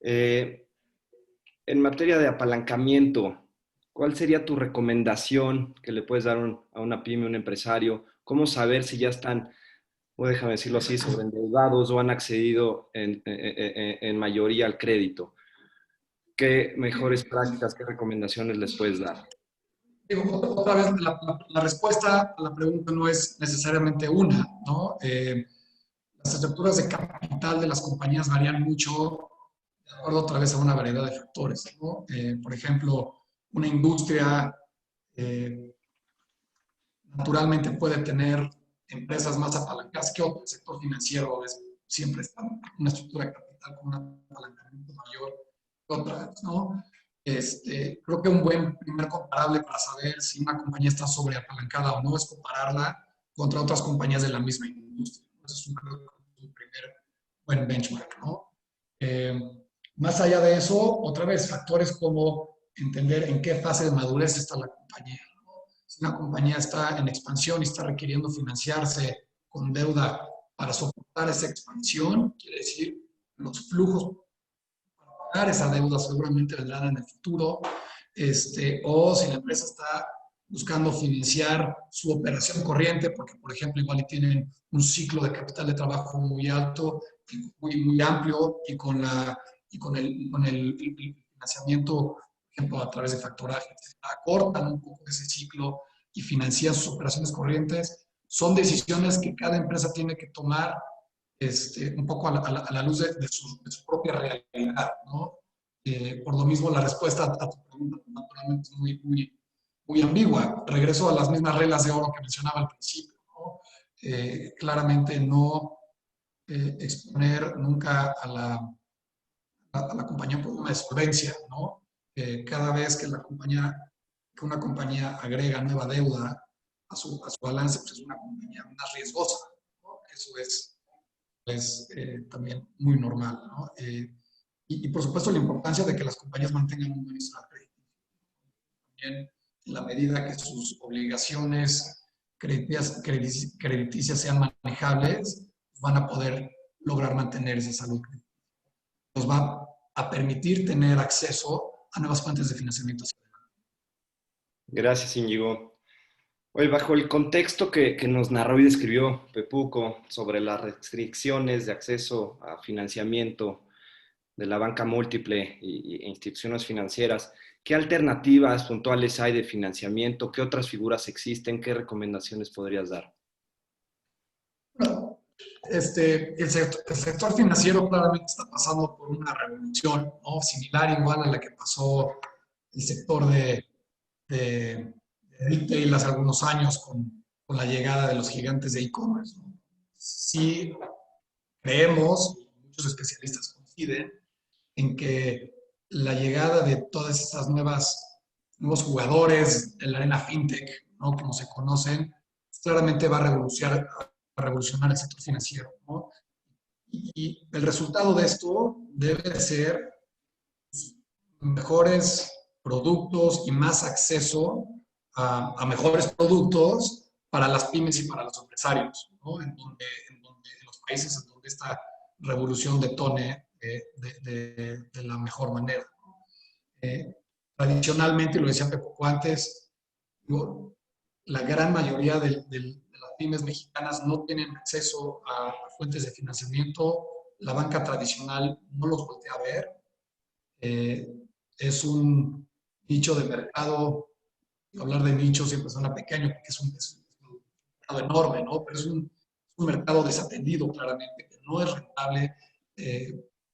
[SPEAKER 3] En materia de apalancamiento, ¿cuál sería tu recomendación que le puedes dar a una pyme, un empresario? ¿Cómo saber si ya están, o déjame decirlo así, sobreendeudados o han accedido en mayoría al crédito? ¿Qué mejores prácticas, qué recomendaciones les puedes dar?
[SPEAKER 5] Digo, otra vez, la respuesta a la pregunta no es necesariamente una, ¿no? Las estructuras de capital de las compañías varían mucho de acuerdo otra vez a una variedad de factores, ¿no? Por ejemplo, una industria naturalmente puede tener empresas más apalancadas que otro. El sector financiero siempre está en una estructura de capital con un apalancamiento mayor que otras, ¿no? Creo que un buen primer comparable para saber si una compañía está sobreapalancada o no es compararla contra otras compañías de la misma industria. Eso es un primer buen benchmark, ¿no? Más allá de eso, otra vez, factores como entender en qué fase de madurez está la compañía, ¿no? Si una compañía está en expansión y está requiriendo financiarse con deuda para soportar esa expansión, quiere decir, los flujos para pagar esa deuda seguramente vendrán en el futuro, o si la empresa está buscando financiar su operación corriente, porque, por ejemplo, igual tienen un ciclo de capital de trabajo muy alto, muy amplio, y con el financiamiento, por ejemplo, a través de factoraje, acortan un poco ese ciclo y financian sus operaciones corrientes. Son decisiones que cada empresa tiene que tomar un poco a la luz de su propia realidad, ¿no? Por lo mismo, la respuesta a tu pregunta naturalmente es muy ambigua. Regreso a las mismas reglas de oro que mencionaba al principio, ¿no? Claramente no exponer nunca a la compañía un problema de solvencia, ¿no? Cada vez que una compañía agrega nueva deuda a su balance, pues es una compañía más riesgosa, ¿no? Eso es también muy normal, ¿no? Y por supuesto la importancia de que las compañías mantengan un buen estado crediticio. También en la medida que sus obligaciones crediticias sean manejables, van a poder lograr mantener esa salud. Nos va a permitir tener acceso a nuevas fuentes de financiamiento.
[SPEAKER 3] Gracias, Íñigo. Oye, bajo el contexto que nos narró y describió Pepuco sobre las restricciones de acceso a financiamiento de la banca múltiple e instituciones financieras, ¿qué alternativas puntuales hay de financiamiento? ¿Qué otras figuras existen? ¿Qué recomendaciones podrías dar?
[SPEAKER 5] Bueno, el sector financiero claramente está pasando por una revolución, ¿no? Similar igual a la que pasó el sector de retail hace algunos años con la llegada de los gigantes de e-commerce, ¿no? Sí creemos, muchos especialistas coinciden, en que la llegada de todas estas nuevos jugadores de la arena fintech, ¿no? Como se conocen, claramente va a revolucionar el sector financiero, ¿no? Y el resultado de esto debe ser mejores productos y más acceso a mejores productos para las pymes y para los empresarios, ¿no? En los países en donde esta revolución detone de la mejor manera. Tradicionalmente, lo decía Pepo antes, la gran mayoría de las pymes mexicanas no tienen acceso a fuentes de financiamiento. La banca tradicional no los voltea a ver. Es un nicho de mercado, hablar de nicho siempre suena pequeño porque es un mercado enorme, ¿no? Pero es un mercado desatendido claramente, que no es rentable,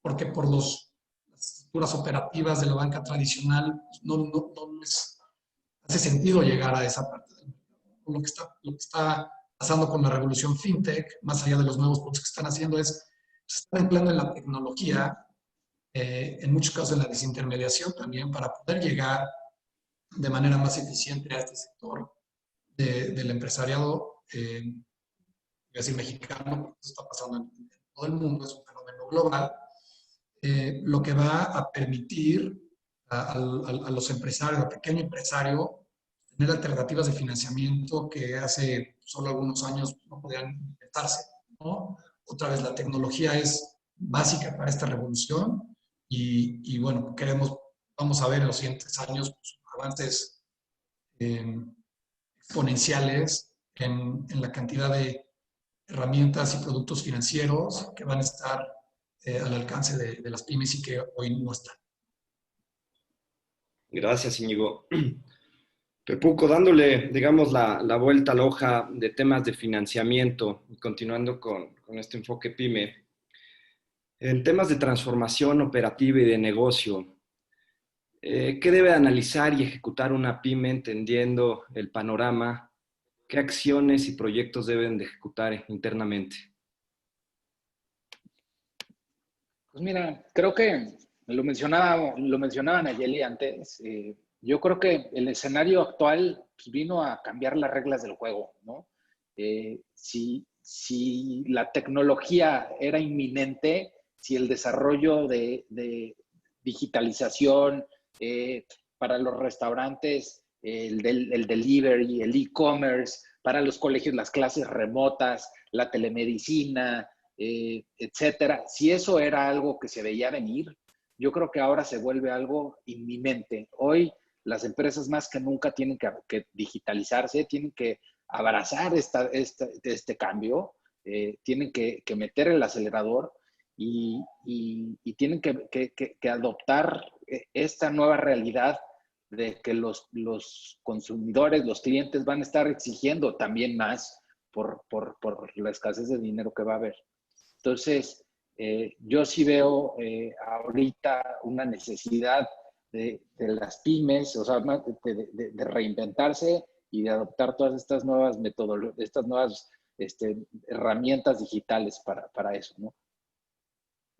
[SPEAKER 5] porque por las estructuras operativas de la banca tradicional no hace sentido llegar a esa parte del mercado. Lo que está pasando con la revolución fintech, más allá de los nuevos productos que están haciendo, se está empleando en la tecnología, en muchos casos en la desintermediación también, para poder llegar de manera más eficiente a este sector del empresariado, voy a decir mexicano, porque esto está pasando en todo el mundo, es un fenómeno global, lo que va a permitir a los empresarios, al pequeño empresario, tener alternativas de financiamiento que hace solo algunos años no podían inventarse, ¿no? Otra vez, la tecnología es básica para esta revolución y bueno, vamos a ver en los siguientes años pues, avances exponenciales en la cantidad de herramientas y productos financieros que van a estar al alcance de las pymes y que hoy no están.
[SPEAKER 3] Gracias, Íñigo. Pepuco, dándole, digamos, la vuelta a la hoja de temas de financiamiento y continuando con este enfoque pyme, en temas de transformación operativa y de negocio, ¿qué debe analizar y ejecutar una pyme entendiendo el panorama? ¿Qué acciones y proyectos deben de ejecutar internamente?
[SPEAKER 2] Pues mira, creo que lo mencionaba Nayeli antes. Yo creo que el escenario actual pues, vino a cambiar las reglas del juego, ¿no? Si la tecnología era inminente, si el desarrollo de digitalización para los restaurantes el delivery, el e-commerce, para los colegios las clases remotas, la telemedicina, etcétera. Si eso era algo que se veía venir, yo creo que ahora se vuelve algo inminente. Hoy las empresas más que nunca tienen que digitalizarse, tienen que abrazar este cambio, tienen que meter el acelerador y tienen que adoptar esta nueva realidad de que los consumidores, los clientes van a estar exigiendo también más por la escasez de dinero que va a haber. Entonces, yo sí veo ahorita una necesidad de las pymes, o sea, de reinventarse y de adoptar todas estas nuevas metodologías, estas nuevas herramientas digitales para eso, ¿no?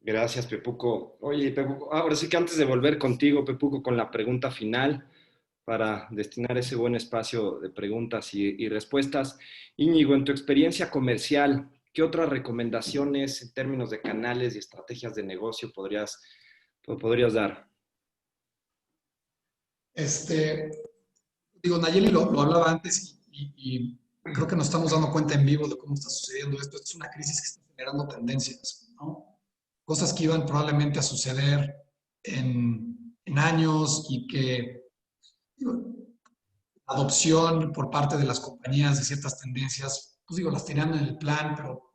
[SPEAKER 3] Gracias, Pepuco. Oye, Pepuco, ahora sí que antes de volver contigo, Pepuco, con la pregunta final, para destinar ese buen espacio de preguntas y respuestas. Íñigo, en tu experiencia comercial, ¿qué otras recomendaciones en términos de canales y estrategias de negocio podrías dar?
[SPEAKER 5] Nayeli lo hablaba antes y creo que nos estamos dando cuenta en vivo de cómo está sucediendo esto. Esto es una crisis que está generando tendencias, ¿no? Cosas que iban probablemente a suceder en años y que la adopción por parte de las compañías de ciertas tendencias, pues las tenían en el plan, pero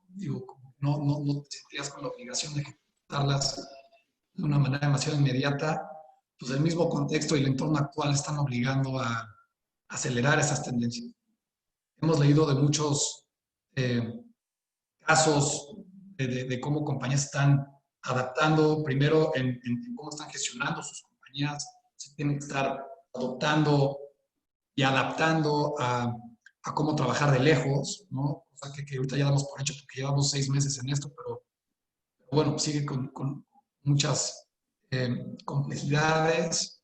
[SPEAKER 5] no te sentías con la obligación de ejecutarlas de una manera demasiado inmediata. Pues el mismo contexto y el entorno actual están obligando a acelerar esas tendencias. Hemos leído de muchos casos de cómo compañías están adaptando, primero en cómo están gestionando sus compañías, se tienen que estar adoptando y adaptando a cómo trabajar de lejos, ¿no? O sea, que ahorita ya damos por hecho porque llevamos 6 meses en esto, pero bueno, sigue con muchas complejidades,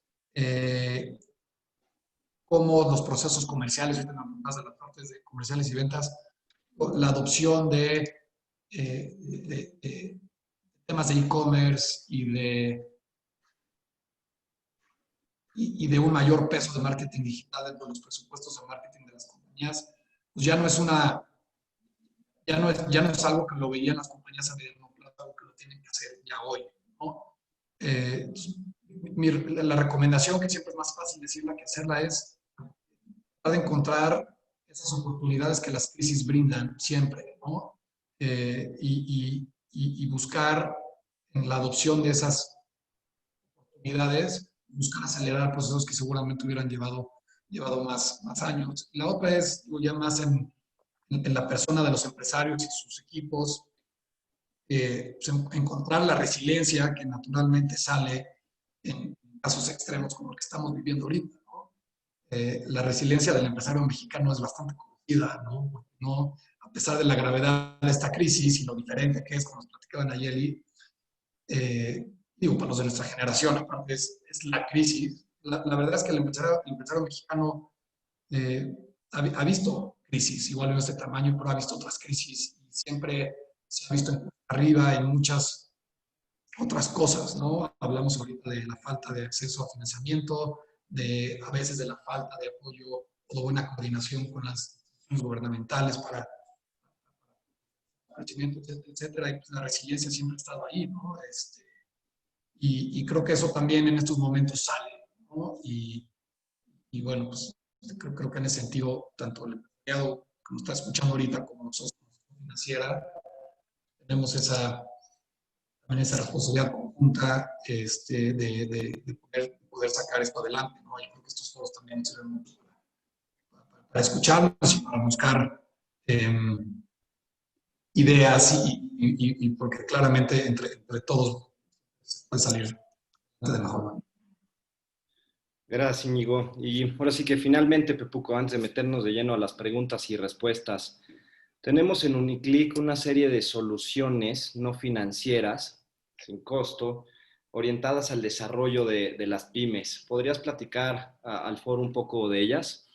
[SPEAKER 5] cómo los procesos comerciales, ahorita más de las partes de comerciales y ventas, la adopción de temas de e-commerce y de un mayor peso de marketing digital dentro de los presupuestos de marketing de las compañías, pues ya no es algo que lo veían las compañías a mediano plazo, algo que lo tienen que hacer ya hoy, ¿no? La recomendación, que siempre es más fácil decirla que hacerla, es tratar de encontrar esas oportunidades que las crisis brindan siempre, ¿no? Y buscar en la adopción de esas oportunidades, buscar acelerar procesos que seguramente hubieran llevado más años. La otra es ya más en la persona de los empresarios y sus equipos, pues encontrar la resiliencia que naturalmente sale en casos extremos como el que estamos viviendo ahorita, ¿no? La resiliencia del empresario mexicano es bastante conocida, ¿no? A pesar de la gravedad de esta crisis y lo diferente que es, como nos platicaba Nayeli, para los de nuestra generación, aparte es la crisis. La verdad es que el empresario mexicano ha visto crisis, igual de este tamaño, pero ha visto otras crisis y siempre se ha visto arriba en muchas otras cosas, ¿no? Hablamos ahorita de la falta de acceso a financiamiento, a veces de la falta de apoyo o de buena coordinación con las instituciones gubernamentales para crecimiento, etcétera, y pues la resiliencia siempre ha estado ahí, ¿no? Y creo que eso también en estos momentos sale, ¿no? Y bueno, pues creo que en ese sentido, tanto el empleado que nos está escuchando ahorita como nosotros, financiera, tenemos esa responsabilidad conjunta de poder sacar esto adelante, ¿no? Yo creo que estos foros también sirven mucho para escucharnos y para buscar ideas y porque claramente entre todos se puede salir de mejor manera.
[SPEAKER 3] Gracias, Íñigo. Y ahora sí que finalmente, Pepuco, antes de meternos de lleno a las preguntas y respuestas, tenemos en Uniclick una serie de soluciones no financieras, sin costo, orientadas al desarrollo de las pymes. ¿Podrías platicar al foro un poco de ellas?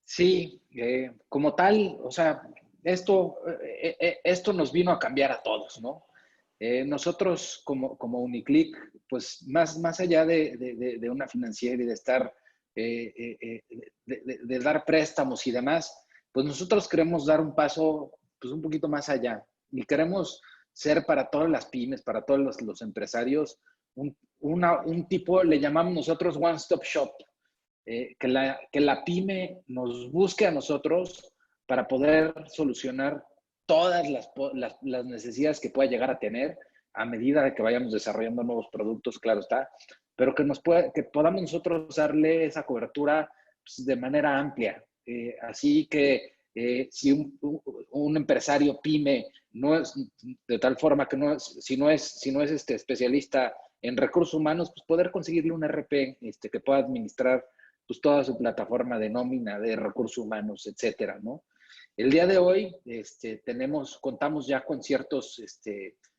[SPEAKER 2] Sí, como tal, o sea, esto nos vino a cambiar a todos, ¿no? Nosotros como Uniclick, pues más allá de una financiera y de estar de dar préstamos y demás, pues nosotros queremos dar un paso pues un poquito más allá y queremos ser para todas las pymes, para todos los empresarios, un tipo, le llamamos nosotros One Stop Shop, que la pyme nos busque a nosotros para poder solucionar todas las necesidades que pueda llegar a tener a medida de que vayamos desarrollando nuevos productos, claro está, pero que podamos nosotros darle esa cobertura pues, de manera amplia. Así que si un empresario pyme no es de tal forma que si no es especialista en recursos humanos, pues poder conseguirle un RP que pueda administrar pues toda su plataforma de nómina, de recursos humanos, etcétera, ¿no? El día de hoy contamos ya con ciertos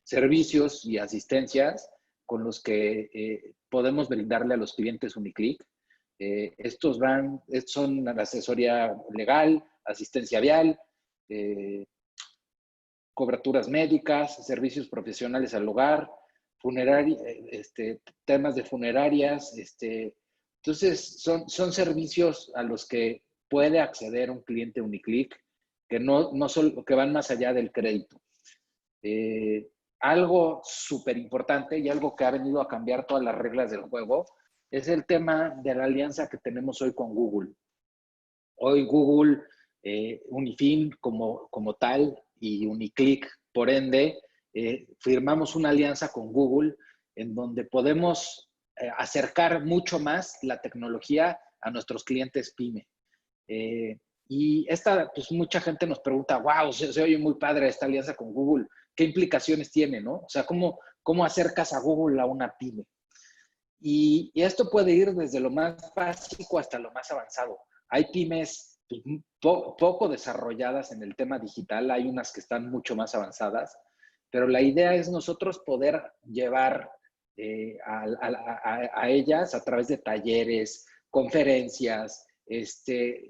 [SPEAKER 2] servicios y asistencias con los que podemos brindarle a los clientes Uniclick. Estos son la asesoría legal, asistencia vial, coberturas médicas, servicios profesionales al hogar, temas de funerarias. Entonces, son servicios a los que puede acceder un cliente Uniclick que que van más allá del crédito. Algo súper importante y algo que ha venido a cambiar todas las reglas del juego es el tema de la alianza que tenemos hoy con Google. Hoy Google, Unifin como tal y Uniclick, por ende, firmamos una alianza con Google en donde podemos acercar mucho más la tecnología a nuestros clientes PYME. Y pues mucha gente nos pregunta, wow, se oye muy padre esta alianza con Google. ¿Qué implicaciones tiene, no? O sea, ¿cómo acercas a Google a una pyme? Y esto puede ir desde lo más básico hasta lo más avanzado. Hay pymes pues, poco desarrolladas en el tema digital, hay unas que están mucho más avanzadas, pero la idea es nosotros poder llevar a ellas a través de talleres, conferencias,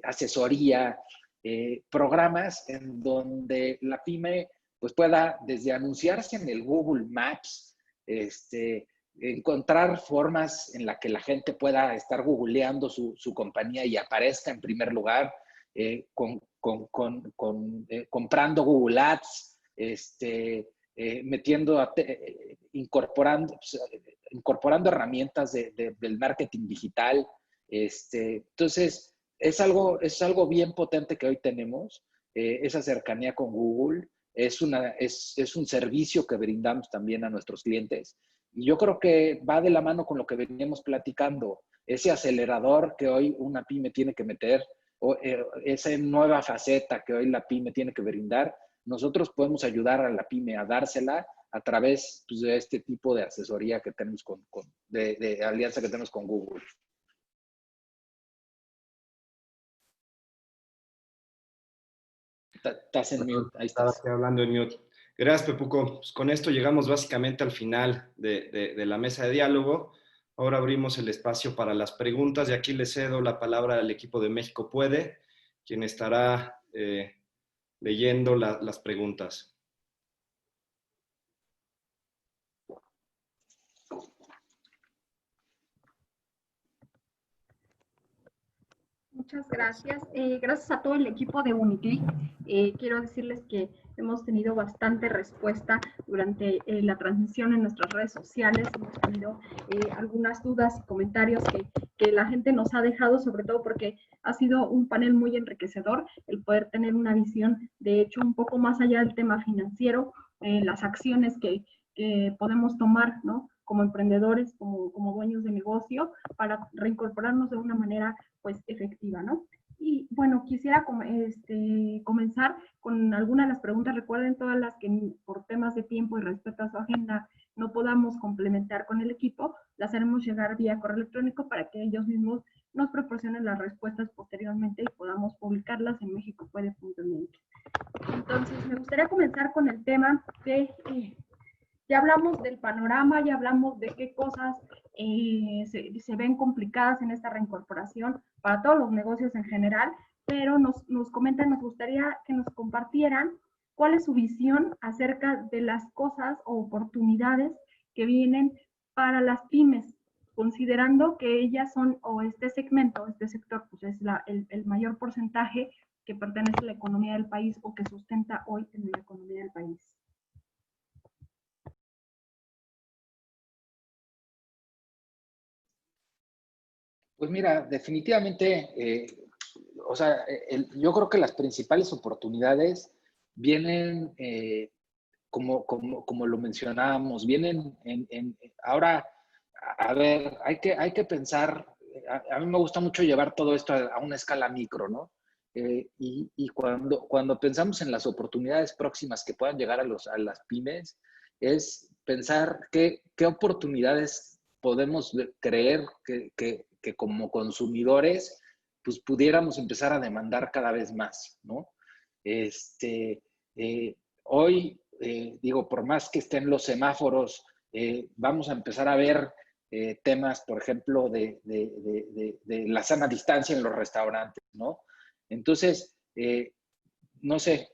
[SPEAKER 2] asesoría, programas en donde la pyme pues pueda desde anunciarse en el Google Maps, encontrar formas en las que la gente pueda estar googleando su compañía y aparezca en primer lugar, comprando Google Ads, incorporando herramientas del marketing digital. Entonces, es algo bien potente que hoy tenemos, esa cercanía con Google. Es un servicio que brindamos también a nuestros clientes. Y yo creo que va de la mano con lo que veníamos platicando, ese acelerador que hoy una pyme tiene que meter, o esa nueva faceta que hoy la pyme tiene que brindar. Nosotros podemos ayudar a la pyme a dársela a través pues, de este tipo de asesoría que tenemos de alianza que tenemos con Google. Estás en mute, ahí estás.
[SPEAKER 3] Estaba hablando en mute. Gracias, Pepuco. Pues con esto llegamos básicamente al final de la mesa de diálogo. Ahora abrimos el espacio para las preguntas y aquí le cedo la palabra al equipo de México Puede, quien estará leyendo las preguntas.
[SPEAKER 6] Muchas gracias. Gracias a todo el equipo de Uniclick. Quiero decirles que hemos tenido bastante respuesta durante la transmisión en nuestras redes sociales. Hemos tenido algunas dudas y comentarios que la gente nos ha dejado, sobre todo porque ha sido un panel muy enriquecedor el poder tener una visión, de hecho, un poco más allá del tema financiero, las acciones que podemos tomar, ¿no? Como emprendedores, como dueños de negocio, para reincorporarnos de una manera pues efectiva, ¿no? Y bueno, quisiera comenzar con algunas de las preguntas. Recuerden todas las que por temas de tiempo y respeto a su agenda no podamos complementar con el equipo, las haremos llegar vía correo electrónico para que ellos mismos nos proporcionen las respuestas posteriormente y podamos publicarlas en mexicopuede.net. Entonces, me gustaría comenzar con el tema de... ya hablamos del panorama, ya hablamos de qué cosas se ven complicadas en esta reincorporación para todos los negocios en general, pero nos gustaría que nos compartieran cuál es su visión acerca de las cosas o oportunidades que vienen para las pymes, considerando que ellas son, o este segmento, este sector, pues es el mayor porcentaje que pertenece a la economía del país o que sustenta hoy en la economía del país.
[SPEAKER 2] Pues mira, definitivamente, o sea, yo creo que las principales oportunidades vienen, como lo mencionábamos, vienen ahora, a ver, hay que pensar, a mí me gusta mucho llevar todo esto a una escala micro, ¿no? Y cuando pensamos en las oportunidades próximas que puedan llegar a las pymes, es pensar qué oportunidades podemos creer que como consumidores pues pudiéramos empezar a demandar cada vez más, ¿no? Hoy, digo, por más que estén los semáforos, vamos a empezar a ver temas, por ejemplo, de la sana distancia en los restaurantes, ¿no? Entonces, no sé,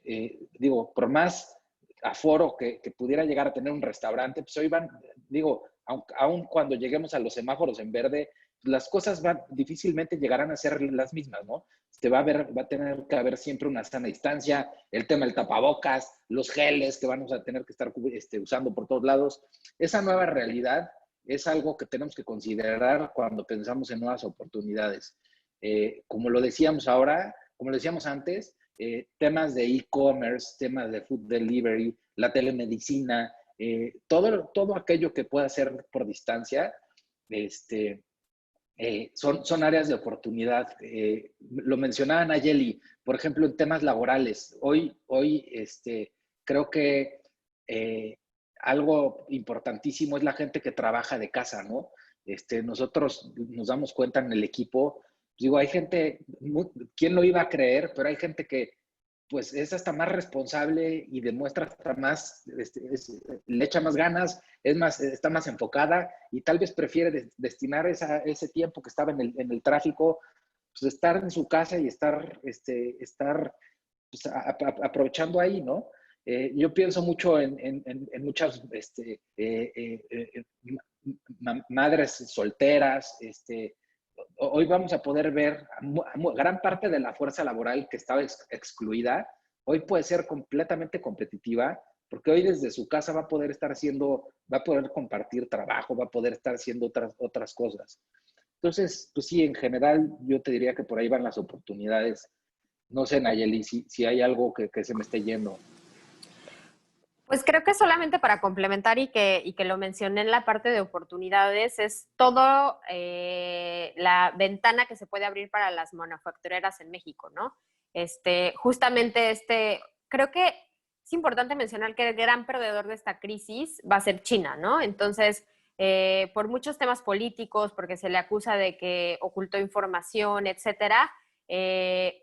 [SPEAKER 2] digo, por más aforo que pudiera llegar a tener un restaurante, pues hoy van, digo, aun cuando lleguemos a los semáforos en verde, las cosas difícilmente llegarán a ser las mismas, ¿no? Va a tener que haber siempre una sana distancia, el tema del tapabocas, los geles que vamos a tener que estar usando por todos lados. Esa nueva realidad es algo que tenemos que considerar cuando pensamos en nuevas oportunidades. Como lo decíamos antes, temas de e-commerce, temas de food delivery, la telemedicina, todo aquello que pueda ser por distancia, son áreas de oportunidad. Lo mencionaba Nayeli, por ejemplo, en temas laborales. Hoy creo que algo importantísimo es la gente que trabaja de casa, ¿no? Nosotros nos damos cuenta en el equipo, digo, hay gente, ¿quién lo iba a creer? Pero hay gente que pues es hasta más responsable y demuestra hasta más, le echa más ganas, está más enfocada y tal vez prefiere destinar ese tiempo que estaba en el tráfico, pues estar en su casa y estar pues, aprovechando ahí, ¿no? Yo pienso mucho en muchas madres solteras, hoy vamos a poder ver gran parte de la fuerza laboral que estaba excluida, hoy puede ser completamente competitiva, porque hoy desde su casa va a poder compartir trabajo, va a poder estar haciendo otras cosas. Entonces, pues sí, en general, yo te diría que por ahí van las oportunidades. No sé, Nayeli, si hay algo que se me esté yendo.
[SPEAKER 4] Pues creo que solamente para complementar y que lo mencioné en la parte de oportunidades, es todo la ventana que se puede abrir para las manufactureras en México, ¿no? Justamente creo que es importante mencionar que el gran perdedor de esta crisis va a ser China, ¿no? Entonces, por muchos temas políticos, porque se le acusa de que ocultó información, etcétera,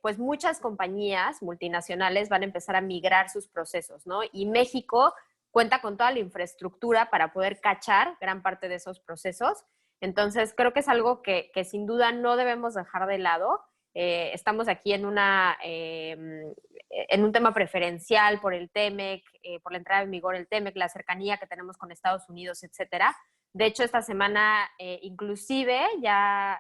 [SPEAKER 4] pues muchas compañías multinacionales van a empezar a migrar sus procesos, ¿no? Y México cuenta con toda la infraestructura para poder cachar gran parte de esos procesos. Entonces, creo que es algo que sin duda no debemos dejar de lado. Estamos aquí en un tema preferencial por el TEMEC, por la entrada en vigor del TEMEC, la cercanía que tenemos con Estados Unidos, etcétera. De hecho, esta semana inclusive ya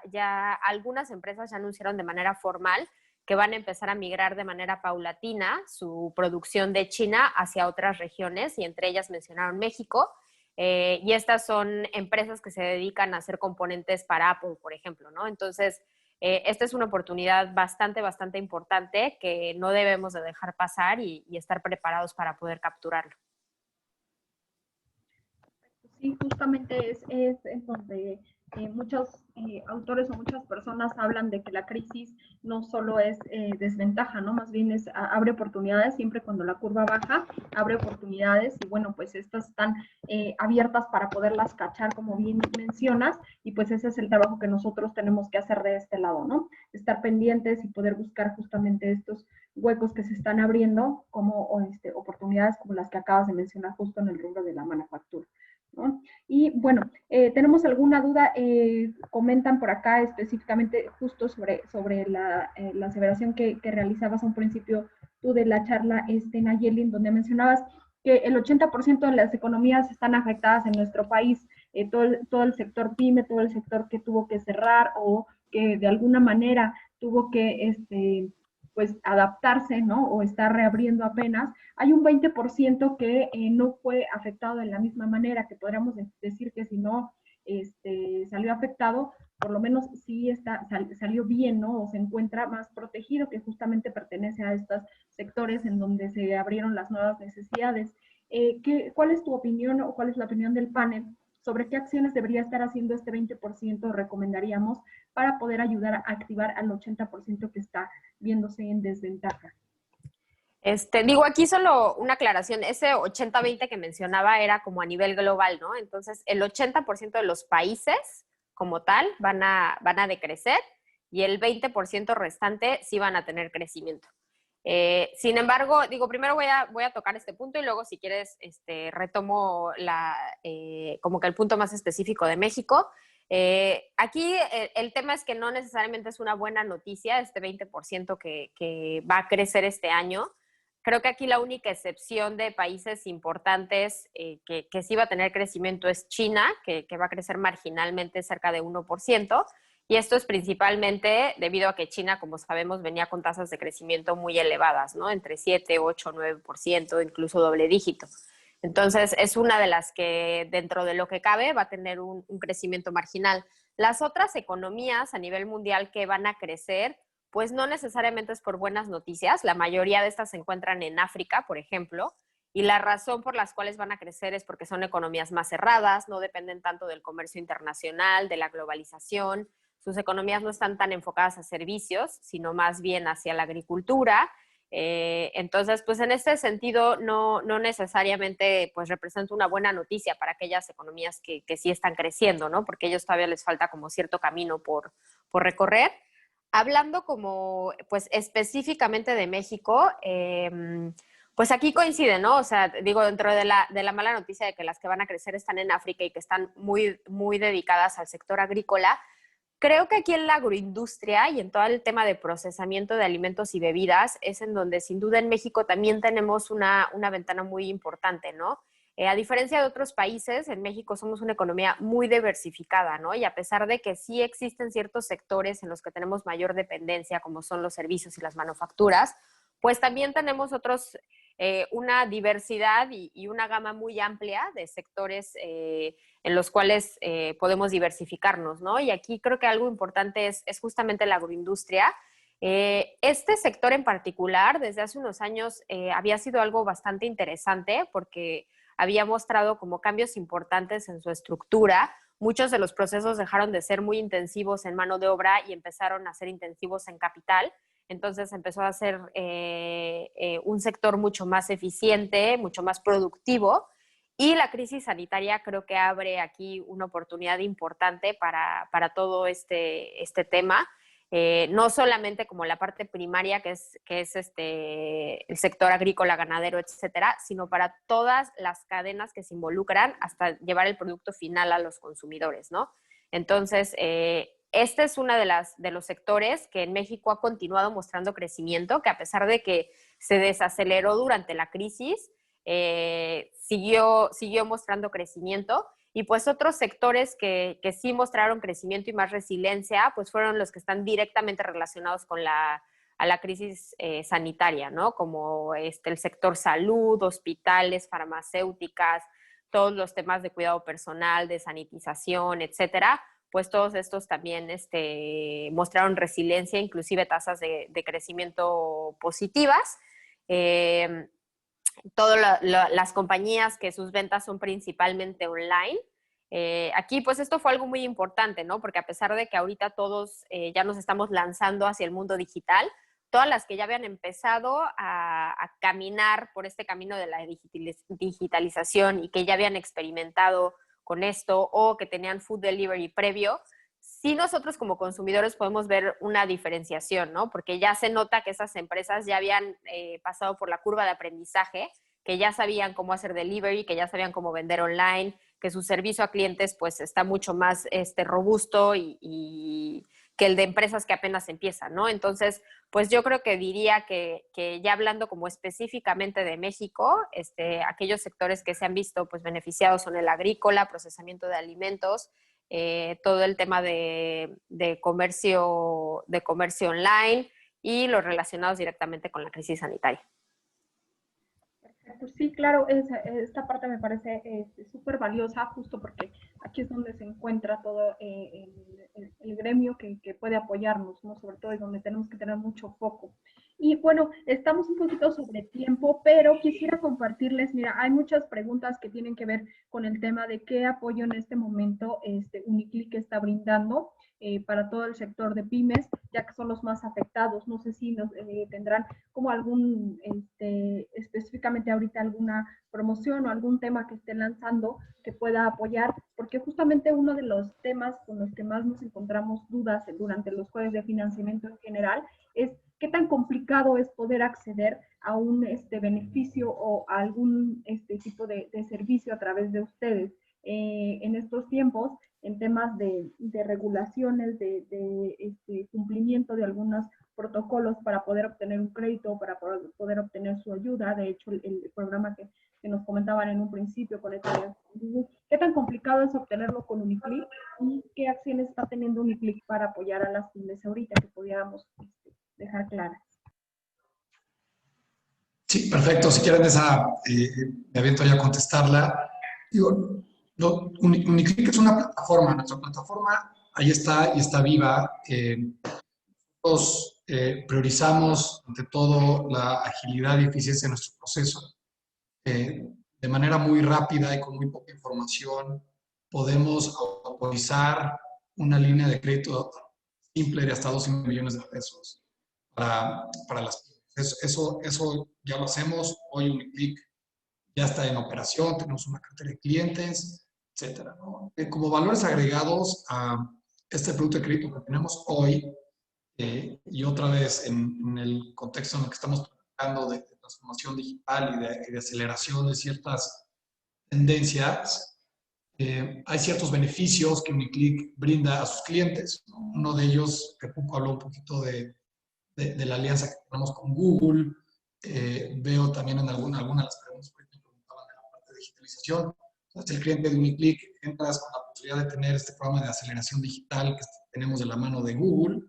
[SPEAKER 4] algunas empresas ya anunciaron de manera formal que van a empezar a migrar de manera paulatina su producción de China hacia otras regiones, y entre ellas mencionaron México. Y estas son empresas que se dedican a hacer componentes para Apple, por ejemplo, ¿no? Entonces, esta es una oportunidad bastante importante que no debemos de dejar pasar y estar preparados para poder capturarlo.
[SPEAKER 6] Sí, justamente es en donde muchos autores o muchas personas hablan de que la crisis no solo es desventaja, ¿no? Más bien abre oportunidades. Siempre cuando la curva baja, abre oportunidades, y bueno, pues estas están abiertas para poderlas cachar, como bien mencionas, y pues ese es el trabajo que nosotros tenemos que hacer de este lado, ¿no? Estar pendientes y poder buscar justamente estos huecos que se están abriendo como oportunidades como las que acabas de mencionar justo en el rubro de la manufactura, ¿no? Y bueno, ¿tenemos alguna duda? Comentan por acá específicamente justo sobre la aseveración que realizabas a un principio tú de la charla, Nayeli, donde mencionabas que el 80% de las economías están afectadas en nuestro país. todo el sector PYME, todo el sector que tuvo que cerrar o que de alguna manera tuvo que pues adaptarse, ¿no? O está reabriendo apenas, hay un 20% que no fue afectado de la misma manera, que podríamos decir que si no salió afectado, por lo menos sí salió bien, ¿no? O se encuentra más protegido, que justamente pertenece a estos sectores en donde se abrieron las nuevas necesidades. ¿Cuál es tu opinión o cuál es la opinión del panel sobre qué acciones debería estar haciendo este 20%, recomendaríamos, para poder ayudar a activar al 80% que está viéndose en desventaja?
[SPEAKER 4] Digo, aquí solo una aclaración, ese 80-20 que mencionaba era como a nivel global, ¿no? Entonces, el 80% de los países como tal van a decrecer y el 20% restante sí van a tener crecimiento. Sin embargo, digo, primero voy a tocar este punto y luego, si quieres, retomo como que el punto más específico de México. Aquí el tema es que no necesariamente es una buena noticia este 20% que va a crecer este año. Creo que aquí la única excepción de países importantes que sí va a tener crecimiento es China, que va a crecer marginalmente cerca de 1%. Y esto es principalmente debido a que China, como sabemos, venía con tasas de crecimiento muy elevadas, ¿no? Entre 7, 8, 9%, incluso doble dígito. Entonces, es una de las que dentro de lo que cabe va a tener un crecimiento marginal. Las otras economías a nivel mundial que van a crecer, pues no necesariamente es por buenas noticias. La mayoría de estas se encuentran en África, por ejemplo, y la razón por las cuales van a crecer es porque son economías más cerradas, no dependen tanto del comercio internacional, de la globalización. Sus economías no están tan enfocadas a servicios, sino más bien hacia la agricultura. Entonces, pues en este sentido, no necesariamente pues representa una buena noticia para aquellas economías que sí están creciendo, ¿no? Porque a ellos todavía les falta como cierto camino por recorrer. Hablando como, pues específicamente de México, pues aquí coincide, ¿no? O sea, digo, dentro de la mala noticia de que las que van a crecer están en África y que están muy, muy dedicadas al sector agrícola, creo que aquí en la agroindustria y en todo el tema de procesamiento de alimentos y bebidas es en donde sin duda en México también tenemos una ventana muy importante, ¿no? A diferencia de otros países, en México somos una economía muy diversificada, ¿no? Y a pesar de que sí existen ciertos sectores en los que tenemos mayor dependencia, como son los servicios y las manufacturas, pues también tenemos una diversidad y una gama muy amplia de sectores en los cuales podemos diversificarnos, ¿no? Y aquí creo que algo importante es justamente la agroindustria. Este sector en particular, desde hace unos años, había sido algo bastante interesante porque había mostrado como cambios importantes en su estructura. Muchos de los procesos dejaron de ser muy intensivos en mano de obra y empezaron a ser intensivos en capital. Entonces empezó a ser un sector mucho más eficiente, mucho más productivo. Y la crisis sanitaria creo que abre aquí una oportunidad importante para todo este tema. No solamente como la parte primaria, que es el sector agrícola, ganadero, etcétera, sino para todas las cadenas que se involucran hasta llevar el producto final a los consumidores, ¿no? Entonces, este es uno de los sectores que en México ha continuado mostrando crecimiento, que a pesar de que se desaceleró durante la crisis, siguió mostrando crecimiento. Y pues otros sectores que sí mostraron crecimiento y más resiliencia, pues fueron los que están directamente relacionados con a la crisis sanitaria, ¿no? Como el sector salud, hospitales, farmacéuticas, todos los temas de cuidado personal, de sanitización, etcétera. Pues todos estos también mostraron resiliencia, inclusive tasas de crecimiento positivas. Todas las compañías que sus ventas son principalmente online. Aquí, pues esto fue algo muy importante, ¿no? Porque a pesar de que ahorita todos ya nos estamos lanzando hacia el mundo digital, todas las que ya habían empezado a caminar por este camino de la digitalización y que ya habían experimentado con esto o que tenían food delivery previo, sí nosotros como consumidores podemos ver una diferenciación, ¿no? Porque ya se nota que esas empresas ya habían pasado por la curva de aprendizaje, que ya sabían cómo hacer delivery, que ya sabían cómo vender online, que su servicio a clientes pues está mucho más robusto y que el de empresas que apenas empiezan, ¿no? Entonces, pues yo creo que diría que ya hablando como específicamente de México, aquellos sectores que se han visto pues beneficiados son el agrícola, procesamiento de alimentos, todo el tema de comercio online y los relacionados directamente con la crisis sanitaria.
[SPEAKER 6] Pues sí, claro, esta parte me parece súper valiosa, justo porque aquí es donde se encuentra todo el gremio que puede apoyarnos, ¿no? Sobre todo, y donde tenemos que tener mucho foco. Y bueno, estamos un poquito sobre tiempo, pero quisiera compartirles, mira, hay muchas preguntas que tienen que ver con el tema de qué apoyo en este momento Uniclick está brindando para todo el sector de pymes, ya que son los más afectados. No sé si nos tendrán como algún, específicamente ahorita alguna promoción o algún tema que esté lanzando que pueda apoyar, porque justamente uno de los temas con los que más nos encontramos dudas durante los jueves de financiamiento en general es qué tan complicado es poder acceder a un beneficio o a algún tipo de servicio a través de ustedes. En estos tiempos, en temas de regulaciones, de cumplimiento de algunos protocolos para poder obtener un crédito, para poder obtener su ayuda. De hecho, el programa que nos comentaban en un principio con ¿qué tan complicado es obtenerlo con Uniclick y qué acciones está teniendo Uniclick para apoyar a las pymes ahorita que pudiéramos dejar claras?
[SPEAKER 5] Sí, perfecto. Si quieren me aviento ya a contestarla. Digo, Uniclick es una plataforma. Nuestra plataforma ahí está y está viva. Nosotros priorizamos, ante todo, la agilidad y eficiencia de nuestro proceso. De manera muy rápida y con muy poca información, podemos autorizar una línea de crédito simple de hasta 12 millones de pesos para las pymes. Eso ya lo hacemos. Hoy Uniclick ya está en operación, tenemos una cartera de clientes, etcétera, ¿no? Como valores agregados a este producto de crédito que tenemos hoy, y otra vez en el contexto en el que estamos tratando de transformación digital y de aceleración de ciertas tendencias, hay ciertos beneficios que Uniclick brinda a sus clientes, ¿no? Uno de ellos, que Puco habló un poquito de la alianza que tenemos con Google. Veo también en alguna de las preguntas que me preguntaban de la parte de digitalización. Entonces, el cliente de Uniclick entras con la posibilidad de tener este programa de aceleración digital que tenemos de la mano de Google.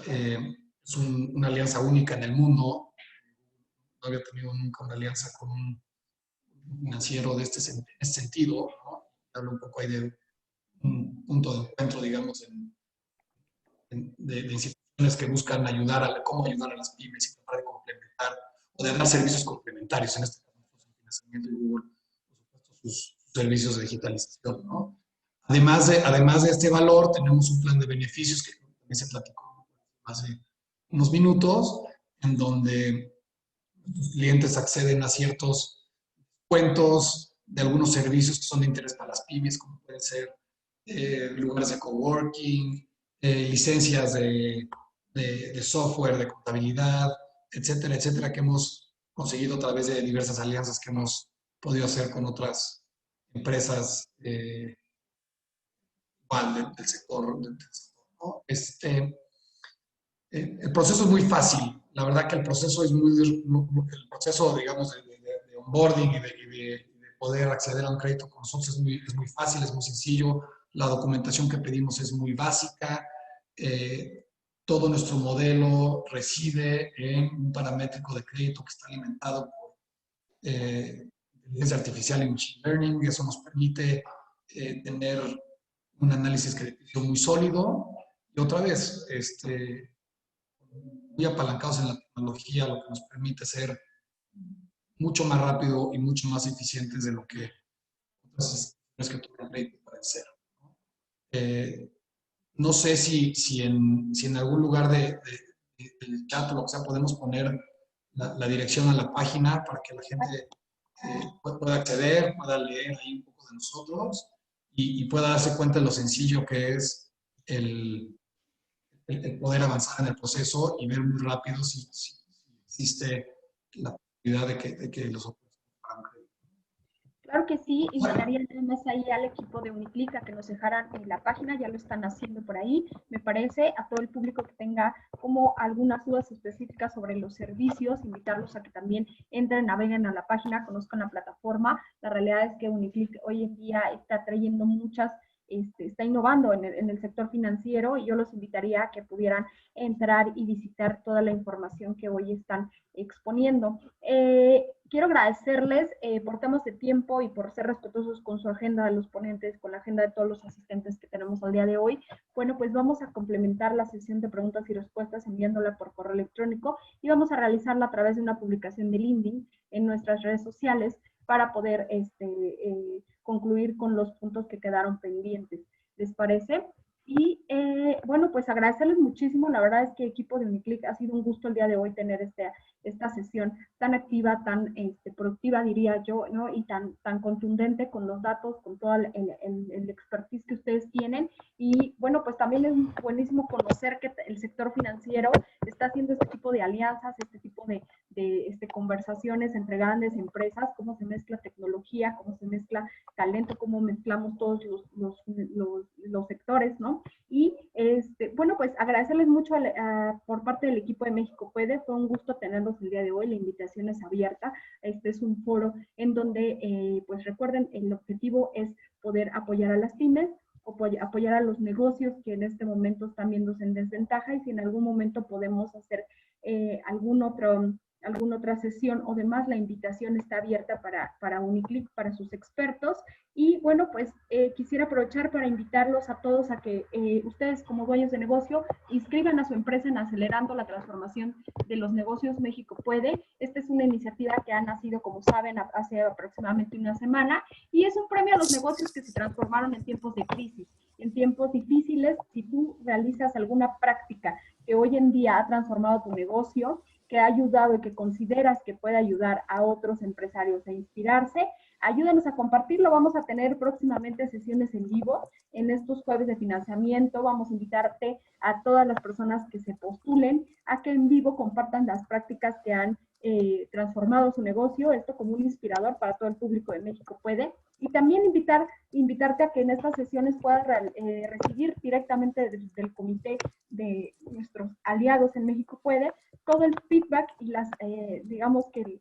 [SPEAKER 5] Es una alianza única en el mundo. No había tenido nunca una alianza con un financiero de este sentido, ¿no? Hablo un poco ahí de un punto de encuentro, digamos, de instituciones que buscan cómo ayudar a las pymes y tratar de complementar o de dar servicios complementarios, en este caso el financiamiento de Google, por supuesto, sus servicios de digitalización, ¿no? Además de este valor, tenemos un plan de beneficios que también se platicó hace unos minutos, en donde los clientes acceden a ciertos descuentos de algunos servicios que son de interés para las pymes, como pueden ser lugares de coworking, licencias de software, de contabilidad, etcétera, etcétera, que hemos conseguido a través de diversas alianzas que hemos podido hacer con otras empresas igual del sector, ¿no? El proceso es muy fácil. La verdad que el proceso, digamos, de onboarding y de poder acceder a un crédito con nosotros es muy fácil, es muy sencillo. La documentación que pedimos es muy básica. Todo nuestro modelo reside en un paramétrico de crédito que está alimentado por inteligencia artificial y machine learning. Eso nos permite tener un análisis crediticio muy sólido. Y otra vez, muy apalancados en la tecnología, lo que nos permite ser mucho más rápido y mucho más eficientes de lo que otras instituciones que toman crédito pueden ser, ¿no? No sé si en algún lugar del chat o lo que sea podemos poner la dirección a la página para que la gente pueda acceder, pueda leer ahí un poco de nosotros y pueda darse cuenta de lo sencillo que es el poder avanzar en el proceso y ver muy rápido si existe la posibilidad de que los operadores puedan creer.
[SPEAKER 6] Claro que sí, invitaría nada más ahí al equipo de Uniclick a que nos dejaran en la página, ya lo están haciendo por ahí, me parece, a todo el público que tenga como algunas dudas específicas sobre los servicios, invitarlos a que también entren, naveguen a la página, conozcan la plataforma. La realidad es que Uniclick hoy en día está trayendo muchas, está innovando en el sector financiero, y yo los invitaría a que pudieran entrar y visitar toda la información que hoy están exponiendo. Quiero agradecerles por temas de tiempo y por ser respetuosos con su agenda de los ponentes, con la agenda de todos los asistentes que tenemos al día de hoy. Bueno, pues vamos a complementar la sesión de preguntas y respuestas enviándola por correo electrónico, y vamos a realizarla a través de una publicación de LinkedIn en nuestras redes sociales para poder concluir con los puntos que quedaron pendientes. ¿Les parece? Y bueno, pues agradecerles muchísimo. La verdad es que equipo de Uniclick, ha sido un gusto el día de hoy tener esta sesión tan activa, tan productiva, diría yo, ¿no? Y tan contundente con los datos, con todo el expertise que ustedes tienen. Y bueno, pues también es buenísimo conocer que el sector financiero está haciendo este tipo de alianzas, este tipo de conversaciones entre grandes empresas, cómo se mezcla tecnología, cómo se mezcla talento, cómo mezclamos todos los sectores, ¿no? Y bueno, pues agradecerles mucho por parte del equipo de México Puede. Fue un gusto tenerlos el día de hoy. La invitación es abierta. Este es un foro en donde, pues recuerden, el objetivo es poder apoyar a las pymes, apoyar a los negocios que en este momento están viéndose en desventaja, y si en algún momento podemos hacer alguna otra sesión o demás, la invitación está abierta para Uniclick, para sus expertos. Y bueno, pues quisiera aprovechar para invitarlos a todos a que ustedes, como dueños de negocio, inscriban a su empresa en Acelerando la Transformación de los Negocios México Puede. Esta es una iniciativa que ha nacido, como saben, hace aproximadamente una semana, y es un premio a los negocios que se transformaron en tiempos de crisis, en tiempos difíciles. Si tú realizas alguna práctica que hoy en día ha transformado tu negocio, que ha ayudado y que consideras que puede ayudar a otros empresarios a inspirarse, ayúdanos a compartirlo. Vamos a tener próximamente sesiones en vivo en estos jueves de financiamiento. Vamos a invitarte a todas las personas que se postulen a que en vivo compartan las prácticas que han transformado su negocio, esto como un inspirador para todo el público de México Puede. Y también invitarte a que en estas sesiones puedas recibir directamente del comité de nuestros aliados en México Puede todo el feedback y digamos que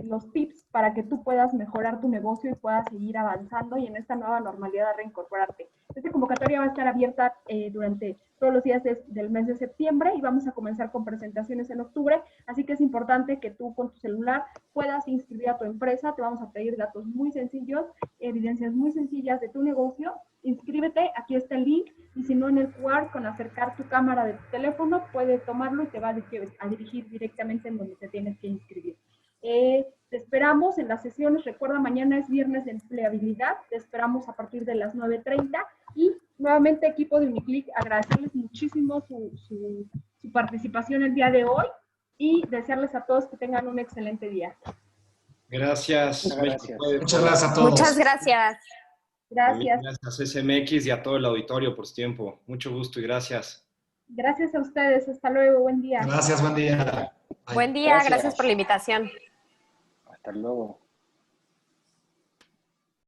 [SPEAKER 6] los tips para que tú puedas mejorar tu negocio y puedas seguir avanzando y en esta nueva normalidad reincorporarte. Esta convocatoria va a estar abierta durante todos los días del mes de septiembre, y vamos a comenzar con presentaciones en octubre, así que es importante que tú con tu celular puedas inscribir a tu empresa. Te vamos a pedir datos muy sencillos, evidencias muy sencillas de tu negocio. Inscríbete, aquí está el link, y si no, en el QR, con acercar tu cámara de tu teléfono, puedes tomarlo y te va a dirigir directamente en donde te tienes que inscribir. Te esperamos en las sesiones. Recuerda, mañana es viernes de empleabilidad. Te esperamos a partir de las 9:30. Y nuevamente, equipo de Uniclick, agradecerles muchísimo su participación el día de hoy y desearles a todos que tengan un excelente día.
[SPEAKER 3] Gracias.
[SPEAKER 2] Gracias.
[SPEAKER 5] Muchas gracias a todos.
[SPEAKER 4] Muchas gracias.
[SPEAKER 6] Gracias.
[SPEAKER 3] Gracias SMX y a todo el auditorio por su tiempo. Mucho gusto y gracias.
[SPEAKER 6] Gracias a ustedes. Hasta luego. Buen día.
[SPEAKER 5] Gracias, buen día. Bye.
[SPEAKER 4] Buen día. Gracias por la invitación.
[SPEAKER 2] Hasta luego.